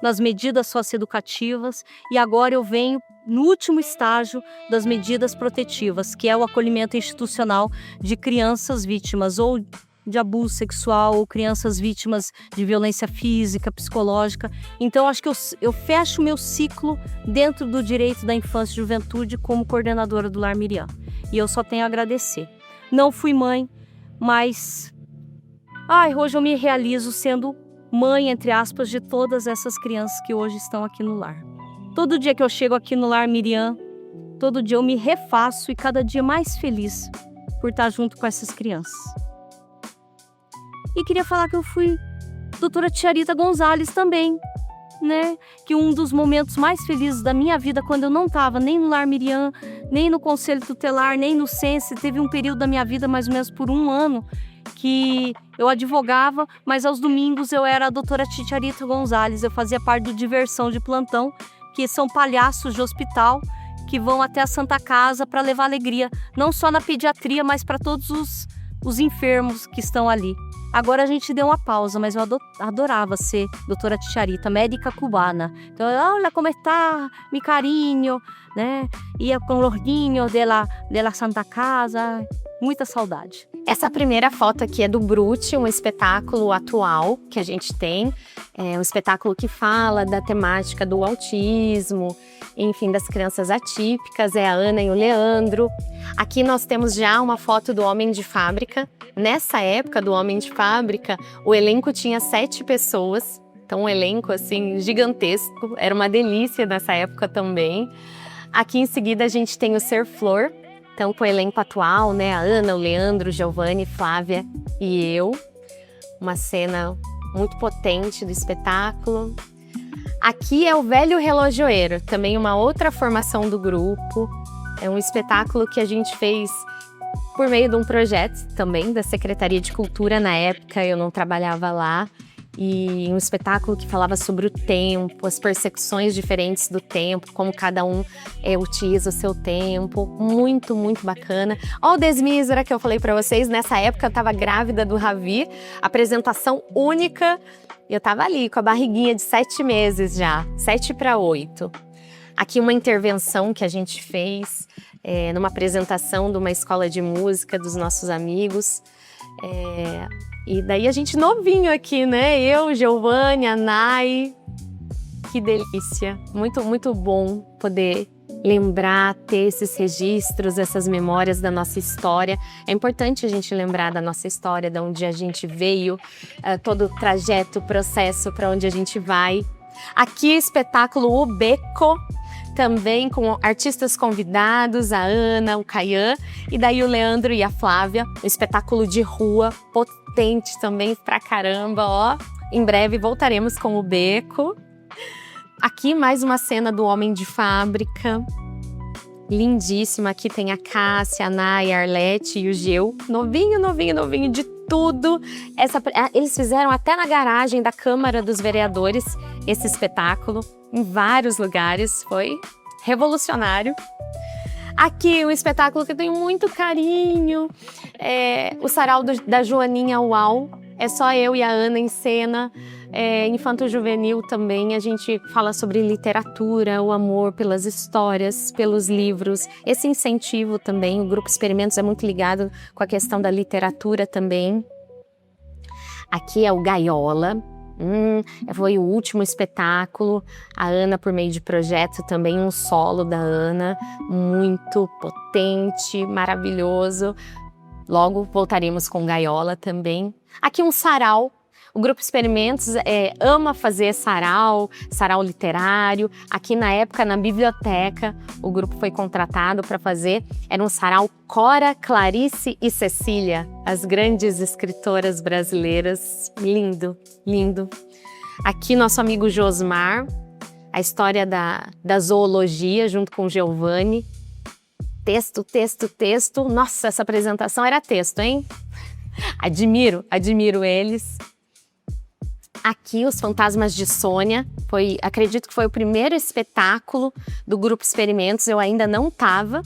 nas medidas socioeducativas, e agora eu venho no último estágio das medidas protetivas, que é o acolhimento institucional de crianças vítimas ou de abuso sexual ou crianças vítimas de violência física, psicológica. Então, acho que eu fecho o meu ciclo dentro do direito da infância e juventude como coordenadora do Lar Miriam. E eu só tenho a agradecer. Não fui mãe, mas hoje eu me realizo sendo mãe, entre aspas, de todas essas crianças que hoje estão aqui no lar. Todo dia que eu chego aqui no Lar Miriam, todo dia eu me refaço e cada dia mais feliz por estar junto com essas crianças. E queria falar que eu fui doutora Tiarita Gonzalez também, né? Que um dos momentos mais felizes da minha vida, quando eu não estava nem no Lar Miriam, nem no Conselho Tutelar, nem no SENSE, teve um período da minha vida, mais ou menos por 1 ano, que eu advogava, mas aos domingos eu era a doutora Tiarita Gonzalez, eu fazia parte do Diversão de Plantão, que são palhaços de hospital que vão até a Santa Casa para levar alegria, não só na pediatria, mas para todos os enfermos que estão ali. Agora a gente deu uma pausa, mas eu adorava ser doutora Tiarita, médica cubana. Então, olha como está, mi carinho, né? Ia com os niños de la Santa Casa, muita saudade. Essa primeira foto aqui é do Brute, um espetáculo atual que a gente tem. É um espetáculo que fala da temática do autismo, enfim, das crianças atípicas, é a Ana e o Leandro. Aqui nós temos já uma foto do Homem de Fábrica. Nessa época do Homem de Fábrica, o elenco tinha 7 pessoas, então um elenco assim gigantesco, era uma delícia nessa época também. Aqui em seguida a gente tem o Ser Flor, então com o elenco atual, né, a Ana, o Leandro, o Giovanni, Flávia e eu. Uma cena muito potente do espetáculo. Aqui é o Velho Relojoeiro, também uma outra formação do grupo. É um espetáculo que a gente fez por meio de um projeto também da Secretaria de Cultura. Na época eu não trabalhava lá. E um espetáculo que falava sobre o tempo, as percepções diferentes do tempo, como cada um utiliza o seu tempo. Muito, muito bacana. Ó, o Desmísera que eu falei pra vocês, nessa época eu tava grávida do Ravi, apresentação única. Eu tava ali com a barriguinha de 7 meses já, 7 para 8. Aqui uma intervenção que a gente fez numa apresentação de uma escola de música dos nossos amigos. E daí a gente novinho aqui, né? Eu, Giovanni, a Nai. Que delícia. Muito, muito bom poder lembrar, ter esses registros, essas memórias da nossa história. É importante a gente lembrar da nossa história, de onde a gente veio, todo o trajeto, o processo para onde a gente vai. Aqui, espetáculo O Beco, também com artistas convidados, a Ana, o Caian, e daí o Leandro e a Flávia. Um espetáculo de rua, potente também pra caramba, ó. Em breve voltaremos com O Beco. Aqui mais uma cena do Homem de Fábrica. Lindíssima. Aqui tem a Cássia, a Nay, a Arlete e o Geu. Novinho, novinho, novinho de tudo. Eles fizeram até na garagem da Câmara dos Vereadores esse espetáculo, em vários lugares. Foi revolucionário. Aqui um espetáculo que eu tenho muito carinho, o Sarau da Joaninha Uau. É só eu e a Ana em cena. Infanto-juvenil também, a gente fala sobre literatura, o amor pelas histórias, pelos livros, esse incentivo também. O Grupo Experimentos é muito ligado com a questão da literatura também. Aqui é o Gaiola, foi o último espetáculo, a Ana por meio de projeto também, um solo da Ana, muito potente, maravilhoso. Logo voltaremos com Gaiola também. Aqui um sarau. O Grupo Experimentos ama fazer sarau literário. Aqui na época, na biblioteca, o grupo foi contratado para fazer. Era um sarau Cora, Clarice e Cecília, as grandes escritoras brasileiras. Lindo, lindo. Aqui nosso amigo Josmar, a história da zoologia junto com o Giovanni. Texto, texto, texto. Nossa, essa apresentação era texto, hein? Admiro eles. Aqui, Os Fantasmas de Sônia, acredito que foi o primeiro espetáculo do Grupo Experimentos, eu ainda não estava,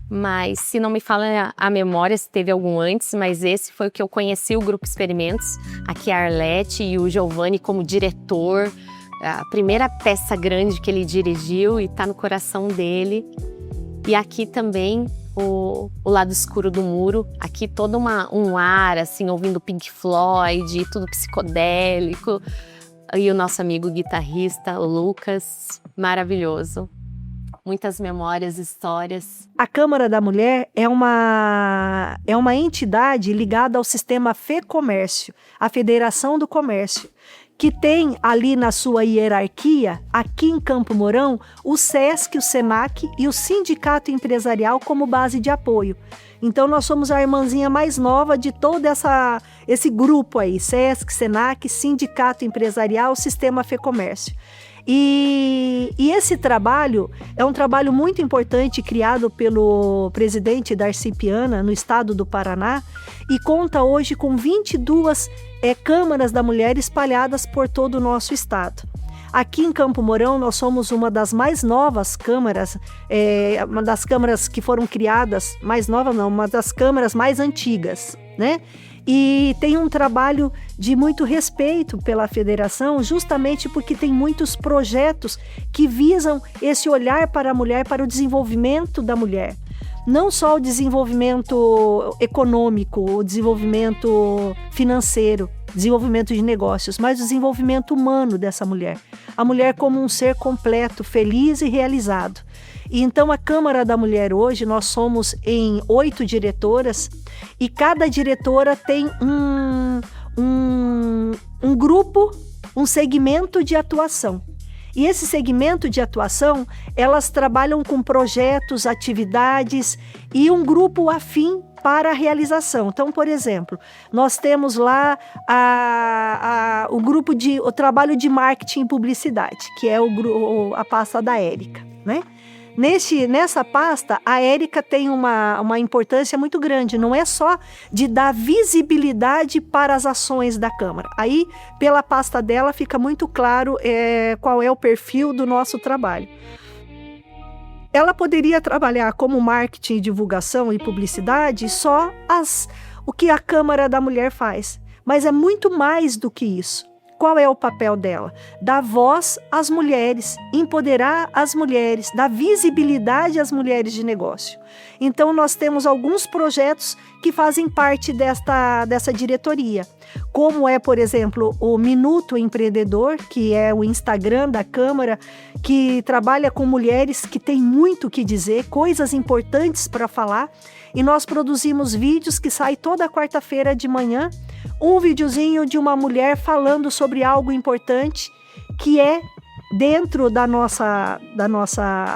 mas se não me fala a memória, se teve algum antes, mas esse foi o que eu conheci o Grupo Experimentos. Aqui a Arlete e o Giovanni como diretor, a primeira peça grande que ele dirigiu e está no coração dele. E aqui também o Lado Escuro do Muro, aqui todo um ar, assim, ouvindo Pink Floyd, tudo psicodélico. E o nosso amigo guitarrista, o Lucas, maravilhoso. Muitas memórias, histórias. A Câmara da Mulher é uma entidade ligada ao sistema FEComércio, a Federação do Comércio, que tem ali na sua hierarquia, aqui em Campo Mourão, o SESC, o SENAC e o Sindicato Empresarial como base de apoio. Então nós somos a irmãzinha mais nova de todo esse grupo aí, SESC, SENAC, Sindicato Empresarial, Sistema FEComércio. E esse trabalho é um trabalho muito importante criado pelo presidente Darcy Piana no estado do Paraná e conta hoje com 22 câmaras da mulher espalhadas por todo o nosso estado. Aqui em Campo Mourão nós somos uma das mais novas câmaras, uma das câmaras que foram criadas, mais nova não, uma das câmaras mais antigas, né? E tem um trabalho de muito respeito pela federação, justamente porque tem muitos projetos que visam esse olhar para a mulher, para o desenvolvimento da mulher. Não só o desenvolvimento econômico, o desenvolvimento financeiro, desenvolvimento de negócios, mas o desenvolvimento humano dessa mulher. A mulher como um ser completo, feliz e realizado. E então a Câmara da Mulher hoje, nós somos em 8 diretoras e cada diretora tem um grupo, um segmento de atuação. E esse segmento de atuação, elas trabalham com projetos, atividades e um grupo afim para a realização. Então, por exemplo, nós temos lá o trabalho de marketing e publicidade, que é a pasta da Érica, né? Nessa pasta, a Érica tem uma importância muito grande, não é só de dar visibilidade para as ações da Câmara. Aí, pela pasta dela, fica muito claro qual é o perfil do nosso trabalho. Ela poderia trabalhar como marketing, divulgação e publicidade só o que a Câmara da Mulher faz, mas é muito mais do que isso. Qual é o papel dela? Dar voz às mulheres, empoderar as mulheres, dar visibilidade às mulheres de negócio. Então, nós temos alguns projetos que fazem parte dessa diretoria. Como é, por exemplo, o Minuto Empreendedor, que é o Instagram da Câmara, que trabalha com mulheres que têm muito o que dizer, coisas importantes para falar. E nós produzimos vídeos que saem toda quarta-feira de manhã, um videozinho de uma mulher falando sobre algo importante que é dentro da nossa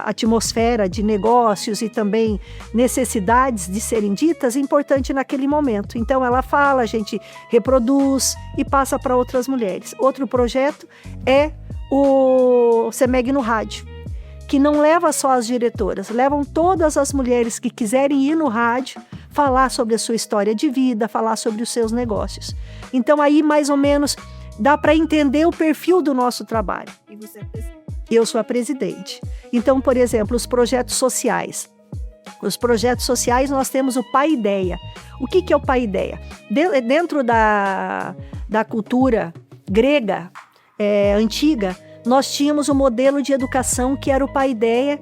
atmosfera de negócios e também necessidades de serem ditas, importante naquele momento. Então ela fala, a gente reproduz e passa para outras mulheres. Outro projeto é o CEMEG no Rádio, que não leva só as diretoras, levam todas as mulheres que quiserem ir no rádio, falar sobre a sua história de vida, falar sobre os seus negócios. Então aí mais ou menos dá para entender o perfil do nosso trabalho. E você é presidente? Eu sou a presidente. Então, por exemplo, os projetos sociais. Os projetos sociais nós temos o Pai Ideia. O que é o Pai Ideia? Dentro da cultura grega antiga, nós tínhamos um modelo de educação que era o Pai Ideia,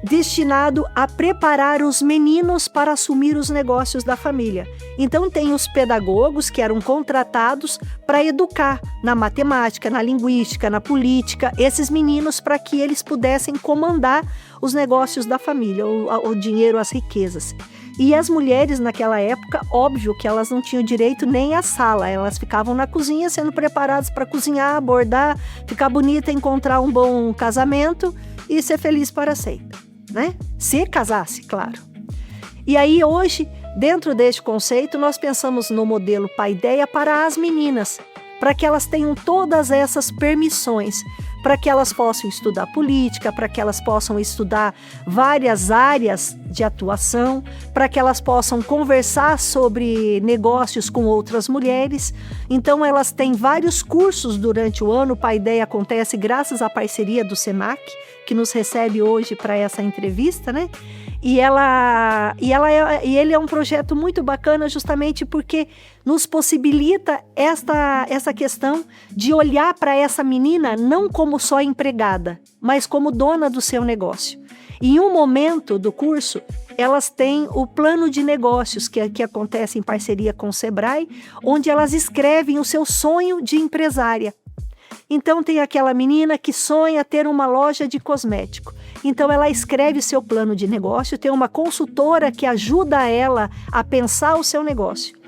destinado a preparar os meninos para assumir os negócios da família. Então tem os pedagogos que eram contratados para educar na matemática, na linguística, na política, esses meninos para que eles pudessem comandar os negócios da família, o dinheiro, as riquezas. E as mulheres naquela época, óbvio que elas não tinham direito nem à sala, elas ficavam na cozinha sendo preparadas para cozinhar, bordar, ficar bonita, encontrar um bom casamento e ser feliz para sempre, né? Se casasse, claro. E aí hoje, dentro deste conceito, nós pensamos no modelo Pai Ideia para as meninas, para que elas tenham todas essas permissões, para que elas possam estudar política, para que elas possam estudar várias áreas de atuação, para que elas possam conversar sobre negócios com outras mulheres. Então elas têm vários cursos durante o ano. O Pai Ideia acontece graças à parceria do SENAC, que nos recebe hoje para essa entrevista, né? E ele é um projeto muito bacana justamente porque nos possibilita essa questão de olhar para essa menina não como só empregada, mas como dona do seu negócio. E em um momento do curso, elas têm o plano de negócios que acontece em parceria com o Sebrae, onde elas escrevem o seu sonho de empresária. Então tem aquela menina que sonha ter uma loja de cosmético. Então ela escreve seu plano de negócio, tem uma consultora que ajuda ela a pensar o seu negócio.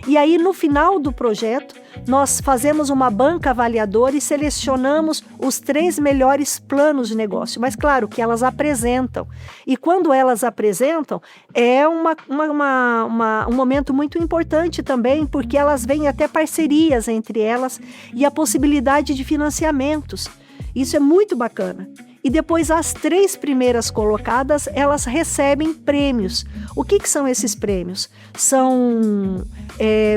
E aí no final do projeto, nós fazemos uma banca avaliadora e selecionamos os 3 melhores planos de negócio. Mas claro que elas apresentam. E quando elas apresentam, é um momento muito importante também, porque elas veem até parcerias entre elas e a possibilidade de financiamentos. Isso é muito bacana. E depois as 3 primeiras colocadas, elas recebem prêmios. O que são esses prêmios? São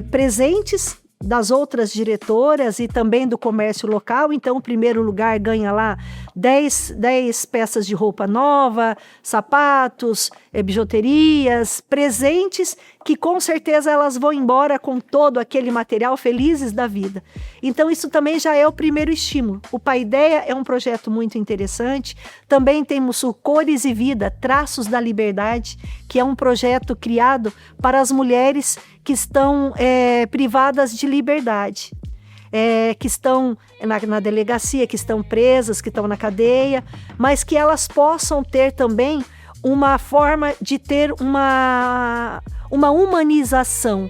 presentes das outras diretoras e também do comércio local. Então, o primeiro lugar ganha lá 10 peças de roupa nova, sapatos, bijuterias, presentes que com certeza elas vão embora com todo aquele material felizes da vida. Então, isso também já é o primeiro estímulo. O Pai Ideia é um projeto muito interessante. Também temos o Cores e Vida, Traços da Liberdade, que é um projeto criado para as mulheres que estão privadas de liberdade, que estão na delegacia, que estão presas, que estão na cadeia, mas que elas possam ter também uma forma de ter uma humanização,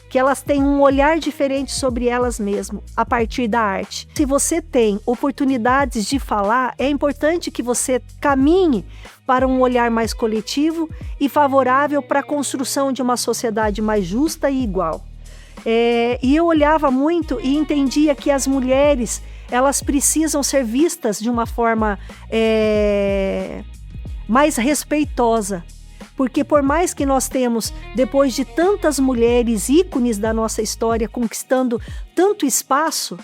que elas tenham um olhar diferente sobre elas mesmas a partir da arte. Se você tem oportunidades de falar, é importante que você caminhe para um olhar mais coletivo e favorável para a construção de uma sociedade mais justa e igual. E eu olhava muito e entendia que as mulheres, elas precisam ser vistas de uma forma mais respeitosa. Porque por mais que nós temos, depois de tantas mulheres ícones da nossa história conquistando tanto espaço,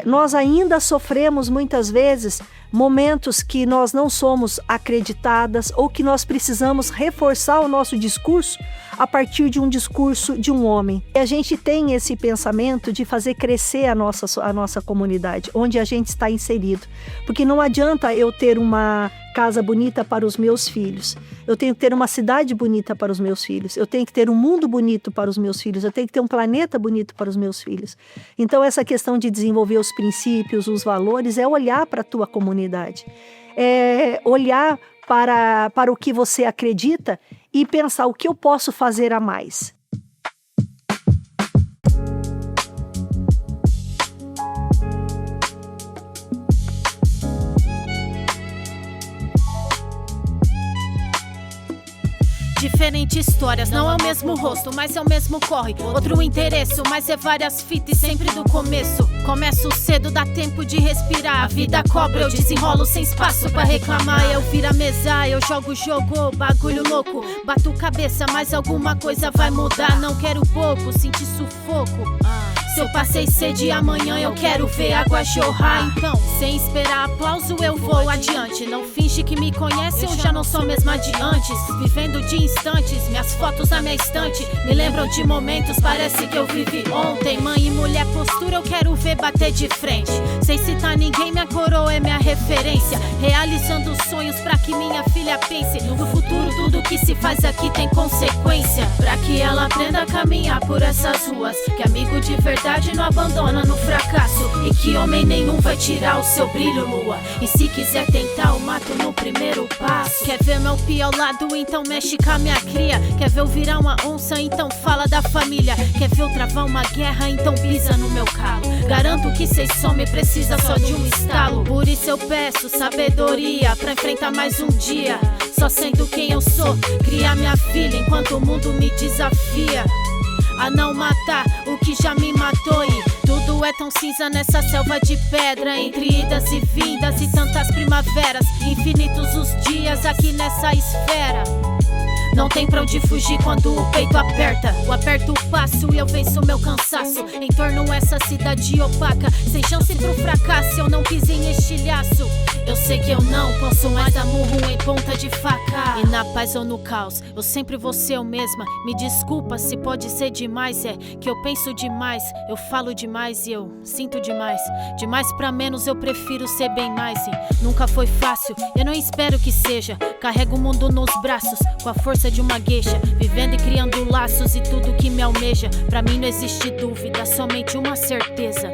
nós ainda sofremos muitas vezes momentos que nós não somos acreditadas ou que nós precisamos reforçar o nosso discurso a partir de um discurso de um homem. E a gente tem esse pensamento de fazer crescer a nossa comunidade, onde a gente está inserido. Porque não adianta eu ter uma casa bonita para os meus filhos. Eu tenho que ter uma cidade bonita para os meus filhos. Eu tenho que ter um mundo bonito para os meus filhos. Eu tenho que ter um planeta bonito para os meus filhos. Então, essa questão de desenvolver os princípios, os valores, é olhar para a tua comunidade. É olhar para o que você acredita e pensar o que eu posso fazer a mais. Diferentes histórias, não é o mesmo rosto, mas é o mesmo corre. Outro interesse, mas é várias fitas e sempre do começo. Começo cedo, dá tempo de respirar. A vida cobra, eu desenrolo sem espaço pra reclamar. Eu viro a mesa, eu jogo o jogo, bagulho louco. Bato cabeça, mas alguma coisa vai mudar. Não quero pouco, sentir sufoco. Se eu passei sede amanhã eu quero ver água jorrar. Então, sem esperar aplauso eu vou adiante. Não finge que me conhece, eu já não sou a mesma de antes. Vivendo de instantes, minhas fotos na minha estante me lembram de momentos, parece que eu vivi ontem. Mãe e mulher, postura eu quero ver bater de frente. Sem citar ninguém, minha coroa é minha referência. Realizando sonhos pra que minha filha pense no futuro, tudo que se faz aqui tem consequência. Pra que ela aprenda a caminhar por essas ruas, que amigo de verdade não abandona no fracasso, e que homem nenhum vai tirar o seu brilho, lua. E se quiser tentar, eu mato no primeiro passo. Quer ver meu pior lado, então mexe com a minha cria. Quer ver eu virar uma onça, então fala da família. Quer ver eu travar uma guerra, então pisa no meu calo. Garanto que cês some, precisa só de um estalo. Por isso eu peço sabedoria pra enfrentar mais um dia. Só sendo quem eu sou, criar minha filha enquanto o mundo me desafia a não matar o que já me matou. E tudo é tão cinza nessa selva de pedra, entre idas e vindas e tantas primaveras. Infinitos os dias aqui nessa esfera. Não tem pra onde fugir quando o peito aperta. Eu aperto o passo e eu venço meu cansaço. Em torno essa cidade opaca, sem chance pro fracasso, eu não quis em estilhaço. Eu sei que eu não posso mais dar murro em ponta de faca. E na paz ou no caos, eu sempre vou ser eu mesma. Me desculpa se pode ser demais, é que eu penso demais, eu falo demais e eu sinto demais. Demais pra menos eu prefiro ser bem mais. E nunca foi fácil, eu não espero que seja. Carrego o mundo nos braços, com a força de uma gueixa, vivendo e criando laços e tudo que me almeja. Pra mim não existe dúvida, somente uma certeza.